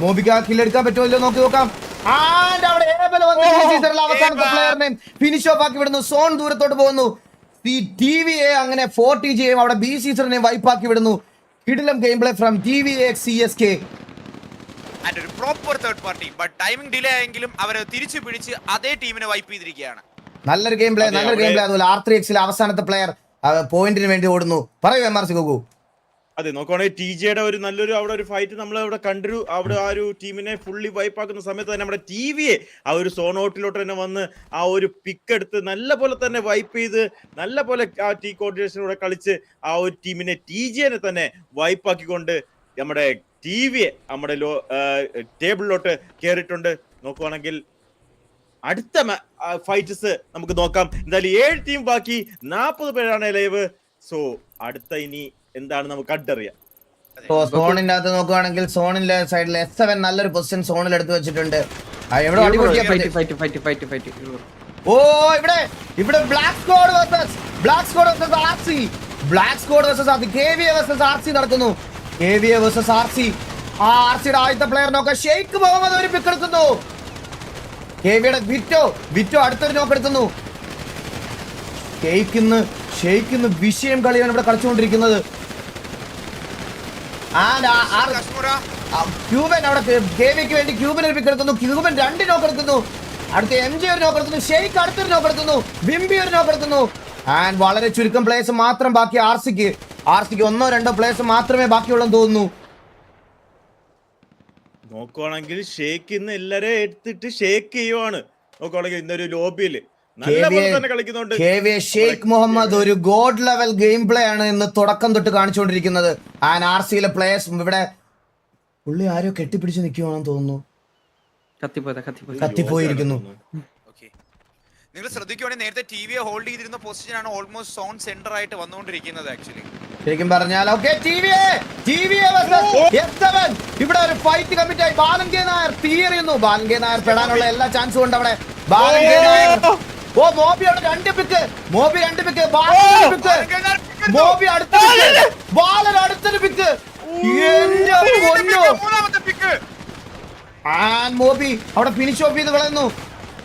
Speaker 1: മോബിക്ക് ആ കില്ല് എടുക്കാൻ പറ്റുമല്ലോ നോക്കാം. അവസാനത്തെ പ്ലെയറിനെ ഫിനിഷ് ഓഫ് ആക്കി വിടുന്നു. സോൺ ദൂരത്തോട്ട് പോകുന്നു. TVയെ അങ്ങനെ 40Gയും അവിടെ BCZനെ വൈപ്പാക്കി വിടുന്നു. കിടിലം game play from TVX CSK.
Speaker 3: And ഒരു proper third party. But timing delay ആയെങ്കിലും അവരെ തിരിച്ചു പിടിച്ച് അതേ ടീമിനെ വൈപ്പ് ചെയ്തിരിക്കുകയാണ്.
Speaker 1: നല്ലൊരു ഗെയിം പ്ലേ. അതുപോലെ R3Xലെ അവസാനത്തെ പ്ലെയർ പോയിന്റിന് വേണ്ടി ഓടുന്നു. പറയൂ MRC ഗോകു.
Speaker 2: അതെ, നോക്കുവാണെങ്കിൽ TGയുടെ ഒരു നല്ലൊരു അവിടെ ഒരു ഫൈറ്റ് നമ്മൾ അവിടെ കണ്ടു. അവിടെ ആ ഒരു ടീമിനെ ഫുള്ളി വൈപ്പ് ആക്കുന്ന സമയത്ത് തന്നെ നമ്മുടെ TVയെ ആ ഒരു സോൺ ഔട്ടിലോട്ട് തന്നെ വന്ന് ആ ഒരു പിക്ക് എടുത്ത് നല്ല പോലെ തന്നെ വൈപ്പ് ചെയ്ത് നല്ല പോലെ ആ ടീ കോർഡിനേഷനിലൂടെ കളിച്ച് ആ ഒരു ടീമിനെ TGനെ തന്നെ വൈപ്പ് ആക്കിക്കൊണ്ട് നമ്മുടെ TVയെ നമ്മുടെ ടേബിളിലോട്ട് കയറിയിട്ടുണ്ട്. നോക്കുവാണെങ്കിൽ അടുത്ത ഫൈറ്റ്സ് നമുക്ക് നോക്കാം. എന്തായാലും 7 ടീം ബാക്കി, 40 പേരാണ് ലൈവ്. സോ അടുത്ത ഇനി എന്താണ് നമുക്ക് കണ്ടറിയാം.
Speaker 1: സോണിന്റെ അകത്ത് നോക്കുകയാണെങ്കിൽ സോണിന്റെ സൈഡിൽ S7 നല്ലൊരു പൊസിഷൻ സോണിൽ എടുത്തു വെച്ചിട്ടുണ്ട്. ഇവിടെ black squad versus RC. KVA versus RC നടക്കുന്നു. KVA versus RC. RCയുടെ ആദ്യത്തെ പ്ലെയർ നോക്കാം. ഷെയ്ഖ് മുഹമ്മദ് ഒരു പിക്ക് എടുക്കുന്നു. KVയുടെ വിറ്റോ അടുത്തൊരു നോക്ക് എടുക്കുന്നു. ഷെയ്ഖിന്ന് വിഷയം കളിയാണ് ഇവിടെ കളിച്ചുകൊണ്ടിരിക്കുന്നത്. ക്യൂബൻ അവിടെ KVക്ക് വേണ്ടി ക്യൂബൻ ഒരു പിക്ക് എടുക്കുന്നു. ക്യൂബൻ 2 നോക്ക് എടുക്കുന്നു. അടുത്ത MJ ഒരു നോക്ക് എടുക്കുന്നു. ഷെയ്ഖ് അടുത്തൊരു നോക്ക് എടുക്കുന്നു. ബിംബി ഒരു നോക്ക് എടുക്കുന്നു. ആൻഡ് വളരെ ചുരുക്കം പ്ലേയേഴ്സ് മാത്രം ബാക്കി. RCക്ക് 1-2 പ്ലേയേഴ്സ് മാത്രമേ ബാക്കിയുള്ളൂ തോന്നുന്നു.
Speaker 2: നോക്കുവാണെങ്കിൽ ഷേക്ക് ഇന്ന് എല്ലാരെയും എടുത്തിട്ട് ഷേക്ക് ചെയ്യുവാണ്. നോക്കുവാണെങ്കിൽ ഇന്നൊരു ലോബിയില് നല്ല പോലെ തന്നെ കളിക്കുന്നുണ്ട്.
Speaker 1: ഷെയ്ഖ് മുഹമ്മദ് ഒരു ഗോഡ് ലെവൽ ഗെയിം പ്ലേ ആണ് ഇന്ന് തുടക്കം തൊട്ട് കാണിച്ചുകൊണ്ടിരിക്കുന്നത്. ആൻഡ് RCയിലെ പ്ലേയേഴ്സ് ഇവിടെ പുള്ളി ആരോ കെട്ടിപ്പിടിച്ച് നിൽക്കുവാണെന്ന് തോന്നുന്നു. കത്തിപ്പോയിരിക്കുന്നു.
Speaker 3: നിങ്ങൾ ശ്രദ്ധിക്കുവാണെങ്കിൽ നേരത്തെ ടിവിയെ ഹോൾഡ് ചെയ്തിരുന്ന പൊസിഷനാണ് ഓൾമോസ്റ്റ് സോൺ സെന്റർ ആയിട്ട് വന്നുകൊണ്ടിരിക്കുന്നത്. ആക്ച്വലി
Speaker 1: ശരിക്കും പറഞ്ഞാൽ ഇവിടെ ഒരു ഫൈറ്റ് കമ്മിറ്റ് ആയി. ബാലൻകെ നായർ തീയറിയുന്നു. ബാലൻകെ നായർ പെടാനുള്ള എല്ലാ ചാൻസും ഉണ്ട് അവിടെ. ബാലൻകെ നായർ മോബി അവിടെ 2 പിക്ക്. മോബി 2 പിക്ക്. മോബി അടുത്തൊരു ബാലൻ അടുത്തൊരു പിക്ക്. മോബി അവിടെ ഫിനിഷ് ഓഫ് ചെയ്ത് കളയുന്നു.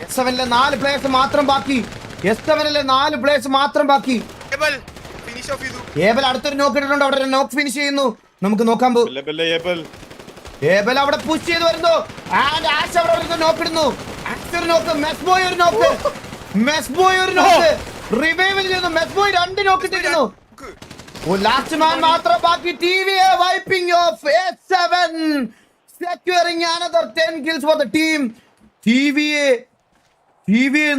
Speaker 1: S7-ലെ 4 പ്ലേയേഴ്സ് മാത്രം ബാക്കി. S7-ലെ 4 പ്ലേയേഴ്സ് മാത്രം ബാക്കി. ഏബൽ അടുത്തൊരു നോക്ക് ഇട്ടിട്ടുണ്ട്. അവിടെ നോക്ക് ഫിനിഷ് ചെയ്യുന്നു. നമുക്ക് നോക്കാൻ പോകും. ഏബൽ അവിടെ പുഷ് ചെയ്ത് വരുന്നു. ആൻഡ് ആഷ് അവിടെ നോക്ക് ഇടുന്നു. മെസ്ബോയ് ഒരു നോക്ക്. റിവൈവൽ ചെയ്യുന്നു. മെസ്ബോയ് 2 നോക്ക് ഇട്ടിരിക്കുന്നു. ലാസ്റ്റ് മാൻ മാത്രം ബാക്കി. ടിവിയെ wiping off S7 securing another 10 kills for the team. ടിവിയെ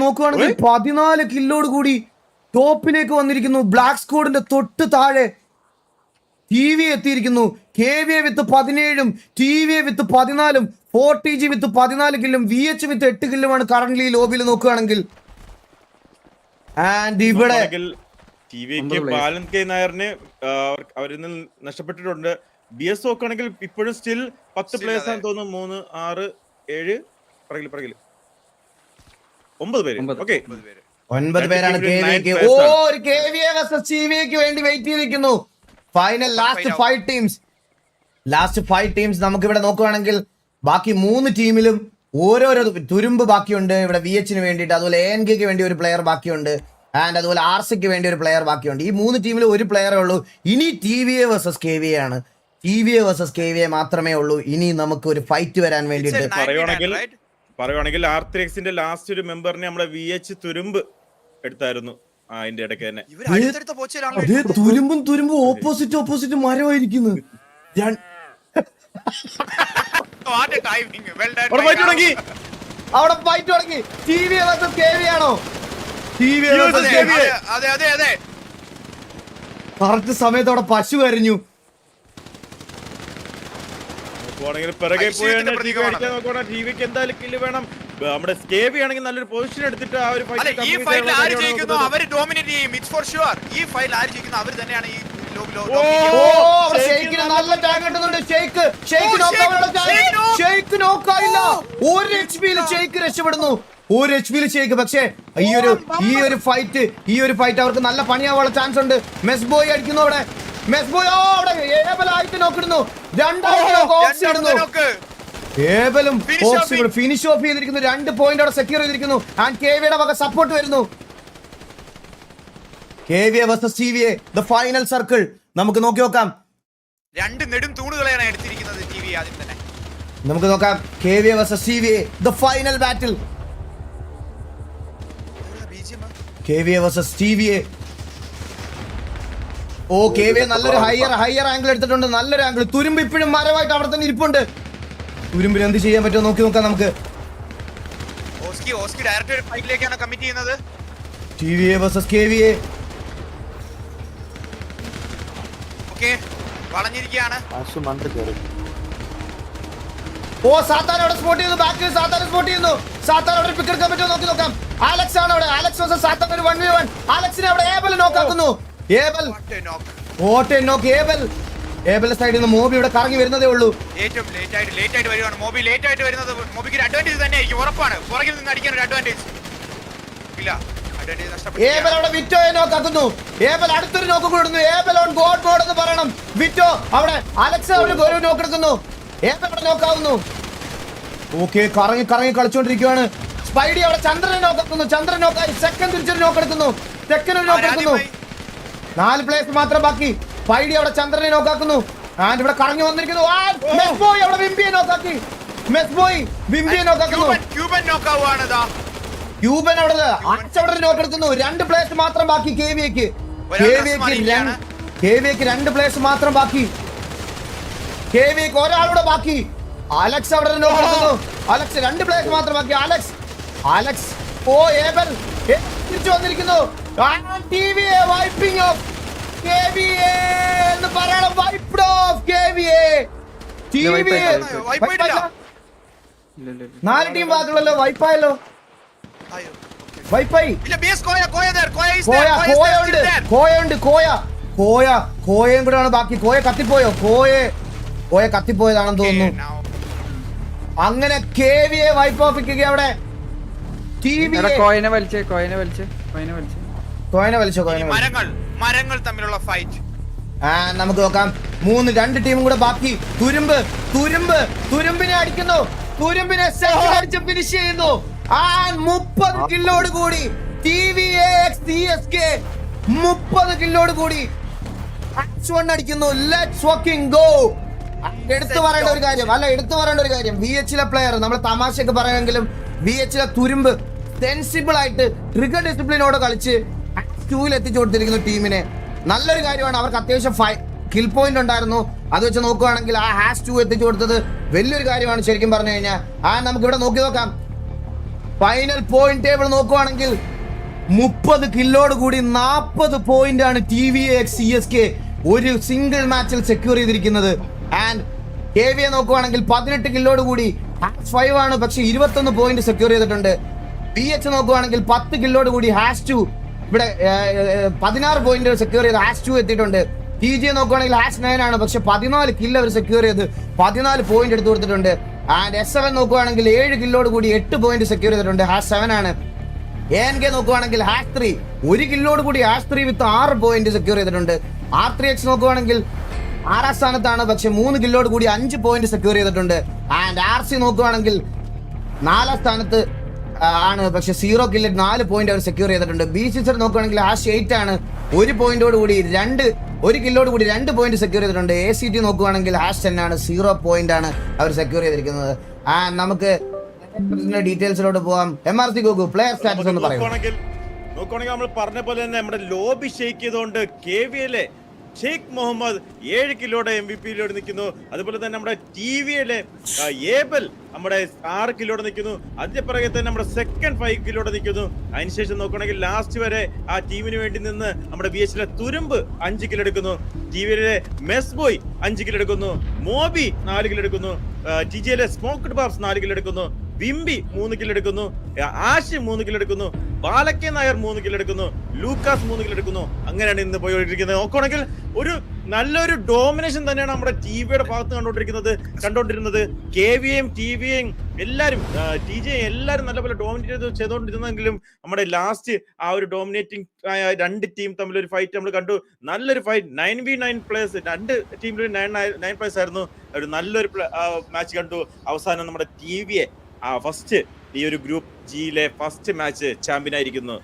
Speaker 1: നോക്കുകയാണെങ്കിൽ 14 കില്ലോട് കൂടി ടോപ്പിലേക്ക് വന്നിരിക്കുന്നു. ബ്ലാക്ക് സ്ക്വാഡിന്റെ തൊട്ട് താഴെ ടിവി എത്തിയിരിക്കുന്നു. KVA വിത്ത് 17ഉം ടിവിയെ വിത്ത് 14ഉം 40G വിത്ത് 14 കില്ലും VH വിത്ത് 8 കില്ലുമാണ് കറന്റ് ലോബിയിൽ നോക്കുകയാണെങ്കിൽ. ആൻഡ് ഇവിടെ
Speaker 2: ബാലൻകെ നായറിന് അവരിൽ നിന്ന് നഷ്ടപ്പെട്ടിട്ടുണ്ട്. BS നോക്കുകയാണെങ്കിൽ ഇപ്പോഴും സ്റ്റിൽ 10 പ്ലേയേഴ്സ് ആണെന്ന് തോന്നുന്നു. 3, 6, 7 പിറകില് 9 പേര്. ഓക്കെ
Speaker 1: 9 പേരാണ് KVAക്ക്. ഒരു KVA വേഴ്സസ് TVAക്ക് വേണ്ടി വെയിറ്റ് ചെയ്തിരിക്കുന്നു. ഫൈനൽ ലാസ്റ്റ് 5 ടീംസ് നമുക്ക് ഇവിടെ നോക്കുകയാണെങ്കിൽ ബാക്കി 3 ടീമിലും ഓരോരോ തുരുമ്പ് ബാക്കിയുണ്ട്. ഇവിടെ VHന് വേണ്ടിയിട്ട്, അതുപോലെ ANKക്ക് വേണ്ടി ഒരു പ്ലെയർ ബാക്കിയുണ്ട്. ആൻഡ് അതുപോലെ RCക്ക് വേണ്ടി ഒരു പ്ലെയർ ബാക്കിയുണ്ട്. ഈ 3 ടീമിൽ ഒരു പ്ലെയറേ ഉള്ളൂ. ഇനി TVA വേഴ്സസ് KVA ആണ്. TVA വേഴ്സസ് KVA മാത്രമേ ഉള്ളൂ. ഇനി നമുക്ക് ഒരു ഫൈറ്റ് വരാൻ വേണ്ടിയിട്ട്
Speaker 2: പറയുവാണെങ്കിൽ R3Xന്റെ ലാസ്റ്റ് ഒരു മെമ്പറിനെ നമ്മുടെ VH തുരുമ്പ് എടുത്തായിരുന്നു. അതിന്റെ ഇടയ്ക്ക് തന്നെ
Speaker 1: തുരുമ്പും ഓപ്പോസിറ്റ് മരമായിരിക്കുന്നു. അവിടെ ഫൈറ്റ് തുടങ്ങി. TVA വേഴ്സസ് KVA ആണോ? കറക്റ്റ് സമയത്ത് അവിടെ പശു കരഞ്ഞു.
Speaker 2: പിറകെ ടിവിക്ക് എന്തായാലും കില്ല് വേണം. നമ്മുടെ KVA ആണെങ്കിൽ നല്ലൊരു പൊസിഷൻ എടുത്തിട്ട് ആ ഒരു
Speaker 3: നല്ല
Speaker 1: ടാഗ് കിട്ടുന്നുണ്ട്. ഷെയ്ക്ക് നോക്കായില്ല. 1 HP-യിൽ ഷെയ്ക്ക് രക്ഷപ്പെടുന്നു. 1 HP-യിൽ ഷെയ്ക്ക്. പക്ഷേ ഈ ഒരു ഫൈറ്റ് അവർക്ക് നല്ല പണിയാവാനുള്ള ചാൻസ് ഉണ്ട്. മെസ്ബോയ് അടിക്കുന്നു അവിടെ. മെസ്ബോയ് അവിടെ ഏബലായിട്ട് നോക്കിടുന്നു. 2 ഏബലും ഫിനിഷ് ഓഫ് ചെയ്തിരിക്കുന്നു. 2 പോയിന്റ് അവിടെ സെക്യൂർ ചെയ്തിരിക്കുന്നു. ആൻഡ് KVAയുടെ വക സപ്പോർട്ട് വരുന്നു. KVA versus TVA the final circle. നമുക്ക് നോക്കി നോക്കാം.
Speaker 3: 2 നെടും തൂണുകളെയാണ് എടുത്തിരിക്കുന്നത് TVA ആദ്യം തന്നെ.
Speaker 1: നമുക്ക് നോക്കാം KVA versus TVA the final battle. KVA versus TVA. KVA നല്ലൊരു ഹയർ ആംഗിൾ എടുത്തിട്ടുണ്ട്. നല്ലൊരു ആംഗിൾ. തുരുമ്പ് ഇപ്പോഴും മരമായിട്ട് അവിടെ തന്നെ ഇരിപ്പുണ്ട്. തുരുമ്പിന് എന്ത് ചെയ്യാൻ പറ്റുമോ നോക്കി നോക്കാം നമുക്ക്. TVA versus KVA. സാത്താൻ അവിടെ സ്പോട്ട് ചെയ്യുന്നു. ബാക്കിൽ സാത്താൻ സ്പോട്ട് ചെയ്യുന്നു. സാത്താൻ അവിടെ പിക്ക് എടുക്കാൻ പറ്റുമോ നോക്കി നോക്കാം. ആലക്സ് ആണ് അവിടെ. ആലക്സ് വേഴ്സസ് സാത്താൻ ഒരു 1v1. ആലക്സിനെ അവിടെ ഏബൽ നോക്കാക്കുന്നു. ഏബലിന്റെ സൈഡിൽ നിന്ന് മോബി ഇവിടെ കറങ്ങി വരുന്നതേ ഉള്ളൂ.
Speaker 3: ഏറ്റവും ലേറ്റ് ആയിട്ട് വരുവാണ് മോബി. ലേറ്റ് ആയിട്ട് വരുന്നത് മോബിക്ക് ഒരു അഡ്വാൻറ്റേജ് തന്നെയായിരിക്കും. ഉറപ്പാണ്. പുറകിൽ നിന്ന് അടിക്കാൻ ഒരു അഡ്വാൻറ്റേജ് ഇല്ല.
Speaker 1: ഏബൽ അവിടെ വിറ്റോയെ നോക്കാക്കുന്നു. ഏബൽ അടുത്തൊരു നോക്ക് കൊടുക്കുന്നു. ഏബൽ ഓൺ ഗോഡ് മോഡ് എന്ന് പറയണം. വിറ്റോ അവിടെ അലക്സ ഒരു നോക്ക് എടുക്കുന്നു. ഏബൽ അവിടെ നോക്കാവുന്നു. കറങ്ങി കളിച്ചോണ്ടിരിക്കുകയാണ്. സ്പൈഡി അവിടെ ചന്ദ്രനെ നോക്കുന്നു. ചന്ദ്രൻ നോക്കായി. സെക്കൻഡ് തിരിച്ചൊരു നോക്ക് എടുക്കുന്നു. സെക്കൻഡ് ഒരു നോക്ക് എടുക്കുന്നു. 4 പ്ലേയേഴ്സ് മാത്രം ബാക്കി. സ്പൈഡി അവിടെ ചന്ദ്രനെ നോക്കാക്കുന്നു. ആൻഡ് ഇവിടെ കറങ്ങി വന്നിരിക്കുന്നു. മെസ്ബോയ് അവിടെ വിംബിയെ നോക്കാക്കി. ക്യൂബൻ അവിടെ നോക്ക് എടുക്കുന്നു. 2 പ്ലേയേഴ്സ് മാത്രം ബാക്കി. KVAക്ക് 2 പ്ലേയേഴ്സ് മാത്രം ബാക്കി. KVAക്ക് ഒരാളൂടെ ബാക്കി. അലക്സ് അവിടെ നിന്ന് നോക്കുന്നു. അലക്സ് 2 പ്ലേയേഴ്സ് മാത്രം ബാക്കി. അലക്സ് ഓ ഏബൽ തിരിച്ചു വന്നിരിക്കുന്നു. TVA വൈപ്പിംഗ് ഓഫ് KVA എന്ന് പറയണം. Wiped off KVA. TVA
Speaker 3: വൈപ്പായിട്ടില്ല.
Speaker 1: 4 ടീം ബാക്കിയുള്ളല്ലോ. വൈപ്പായല്ലോ. വൈപ്പായി.
Speaker 3: ഇല്ല, BS കോയ there.
Speaker 1: കോയുണ്ട്. കോയയും കൂടെ ആണ് ബാക്കി. കോയ കത്തിപ്പോയോ? കോയ കത്തിപ്പോയതാണെന്ന് തോന്നുന്നു. അങ്ങനെ KVA വൈപ്പ് ഓഫ് അവിടെ.
Speaker 4: കോയിനെ വലിച്ചേ
Speaker 3: മരങ്ങൾ തമ്മിലുള്ള ഫൈറ്റ്.
Speaker 1: നമുക്ക് നോക്കാം. 2 ടീമും കൂടെ ബാക്കി. തുരുമ്പിനെ അടിക്കുന്നു. തുരുമ്പിനെ അടിച്ച് ഫിനിഷ് ചെയ്യുന്നു. 30 കില്ലോട് കൂടി TVA x CSK 30 കില്ലോട് കൂടി അടിക്കുന്നു. Let's fucking go. എടുത്തു പറയേണ്ട ഒരു കാര്യം VH-ലെ പ്ലെയർ നമ്മൾ തമാശയൊക്കെ പറയുമെങ്കിലും VH-ലെ തുരുമ്പ് സെൻസിബിൾ ആയിട്ട് ട്രിഗർ ഡിസിപ്ലിനോട് കളിച്ച് ൽ എത്തിച്ചു കൊടുത്തിരിക്കുന്നു ടീമിനെ. നല്ലൊരു കാര്യമാണ്. അവർക്ക് അത്യാവശ്യം കിൽ പോയിന്റ് ഉണ്ടായിരുന്നു. അത് വെച്ച് നോക്കുകയാണെങ്കിൽ ആ #2 എത്തിച്ചു കൊടുത്തത് വലിയൊരു കാര്യമാണ് ശരിക്കും പറഞ്ഞു കഴിഞ്ഞാൽ. നമുക്ക് ഇവിടെ നോക്കാം. ഫൈനൽ പോയിന്റ് ടേബിൾ നോക്കുകയാണെങ്കിൽ 30 കില്ലോട് കൂടി 40 പോയിന്റ് ആണ് TVA x CSK ഒരു സിംഗിൾ മാച്ചിൽ സെക്യൂർ ചെയ്തിരിക്കുന്നത്. ആൻഡ് KVA നോക്കുകയാണെങ്കിൽ 18 കില്ലോട് കൂടി #5 ആണ്, പക്ഷെ 21 പോയിന്റ് സെക്യൂർ ചെയ്തിട്ടുണ്ട്. BH നോക്കുകയാണെങ്കിൽ 10 കില്ലോട് കൂടി #2 ഇവിടെ 16 പോയിന്റ് സെക്യൂർ ചെയ്ത് #2 എത്തിയിട്ടുണ്ട്. TJ നോക്കുകയാണെങ്കിൽ #9 ആണ്, പക്ഷെ 14 കില്ല് അവർ സെക്യൂർ ചെയ്ത് 14 പോയിന്റ് എടുത്തു കൊടുത്തിട്ടുണ്ട്. ആൻഡ് S7 നോക്കുകയാണെങ്കിൽ 7 കില്ലോട് കൂടി 8 പോയിന്റ് സെക്യൂർ ചെയ്തിട്ടുണ്ട്. #7 ആണ്. ANK നോക്കുകയാണെങ്കിൽ #3 1 കില്ലോട് കൂടി #3 വിത്ത് 6 പോയിന്റ് സെക്യൂർ ചെയ്തിട്ടുണ്ട്. R3X നോക്കുകയാണെങ്കിൽ 6ാം സ്ഥാനത്താണ്, പക്ഷെ 3 കില്ലോട് കൂടി 5 പോയിന്റ് സെക്യൂർ ചെയ്തിട്ടുണ്ട്. ആൻഡ് RC നോക്കുകയാണെങ്കിൽ 4ാം സ്ഥാനത്ത് ആണ്, പക്ഷെ 0 കില്ല് 4 പോയിന്റ് അവർ സെക്യൂർ ചെയ്തിട്ടുണ്ട്. BCZ നോക്കുകയാണെങ്കിൽ #8 ആണ്, 1 പോയിന്റോട് കൂടി 1 കില്ലോട് കൂടി 2 പോയിന്റ് സെക്യൂർ ചെയ്തിട്ടുണ്ട്. ACT നോക്കുകയാണെങ്കിൽ #10 ആണ്, 0 പോയിന്റ് ആണ് അവർ സെക്യൂർ ചെയ്തിരിക്കുന്നത്. നമുക്ക് ഡീറ്റെയിൽസിലോട്ട് പോവാം. MRC ഗോകു പ്ലെയർ സ്റ്റാറ്റസ് ഒന്ന് പറയും.
Speaker 2: നോക്കുകയാണെങ്കിൽ നമ്മൾ പറഞ്ഞ പോലെ തന്നെ നമ്മുടെ ലോബി ഷെയ്ക്ക് ചെയ്തുകൊണ്ട് KVA-ലെ ഷെയ്ഖ് മുഹമ്മദ് 7 കിലോയുടെ MVP-യിലോട് നിൽക്കുന്നു. അതുപോലെ തന്നെ നമ്മുടെ TVA-ലെ ഏബൽ നമ്മുടെ 6 കിലോയുടെ നിൽക്കുന്നു. അതിന്റെ പിറകെ തന്നെ നമ്മുടെ സെക്കൻഡ് 5 കിലോയുടെ നിൽക്കുന്നു. അതിനുശേഷം നോക്കുകയാണെങ്കിൽ ലാസ്റ്റ് വരെ ആ ടീമിന് വേണ്ടി നിന്ന് നമ്മുടെ BH-ലെ തുരുമ്പ് 5 കിലോ എടുക്കുന്നു. TVA-ലെ മെസ് ബോയ് 5 കിലോ എടുക്കുന്നു. മോബി 4 കിലോ എടുക്കുന്നു. TJ-ലെ സ്മോക്ക്ഡ് ബാർസ് 4 കിലോ എടുക്കുന്നു. വിംബി 3 കിലോ എടുക്കുന്നു. ആഷ് 3 കിലോ എടുക്കുന്നു. ബാലക്കെ നായർ 3 കിലോ എടുക്കുന്നു. ലൂക്കാസ് 3 കിലോ എടുക്കുന്നു. അങ്ങനെയാണ് ഇന്ന് പോയിരിക്കുന്നത്. നോക്കുകയാണെങ്കിൽ ഒരു നല്ലൊരു ഡോമിനേഷൻ തന്നെയാണ് നമ്മുടെ TVയുടെ ഭാഗത്ത് കണ്ടോണ്ടിരുന്നത്. KVAയും TVAയും എല്ലാരും TJ എല്ലാരും നല്ലപോലെ ഡോമിനേറ്റ് ചെയ്തുകൊണ്ടിരുന്നെങ്കിലും നമ്മുടെ ലാസ്റ്റ് ആ ഒരു ഡോമിനേറ്റിംഗ് ആയ 2 ടീം തമ്മിൽ ഒരു ഫൈറ്റ് നമ്മൾ കണ്ടു. നല്ലൊരു ഫൈറ്റ് 9v9 പ്ലേയേഴ്സ് 2 ടീമിലും 9 പ്ലേയേഴ്സ് ആയിരുന്നു. ഒരു നല്ലൊരു മാച്ച് കണ്ടു. അവസാനം നമ്മുടെ TVA ഫസ്റ്റ് ഈ ഒരു ഗ്രൂപ്പ് Gയിലെ ഫസ്റ്റ് മാച്ച് ചാമ്പ്യൻ ആയിരിക്കുന്നു.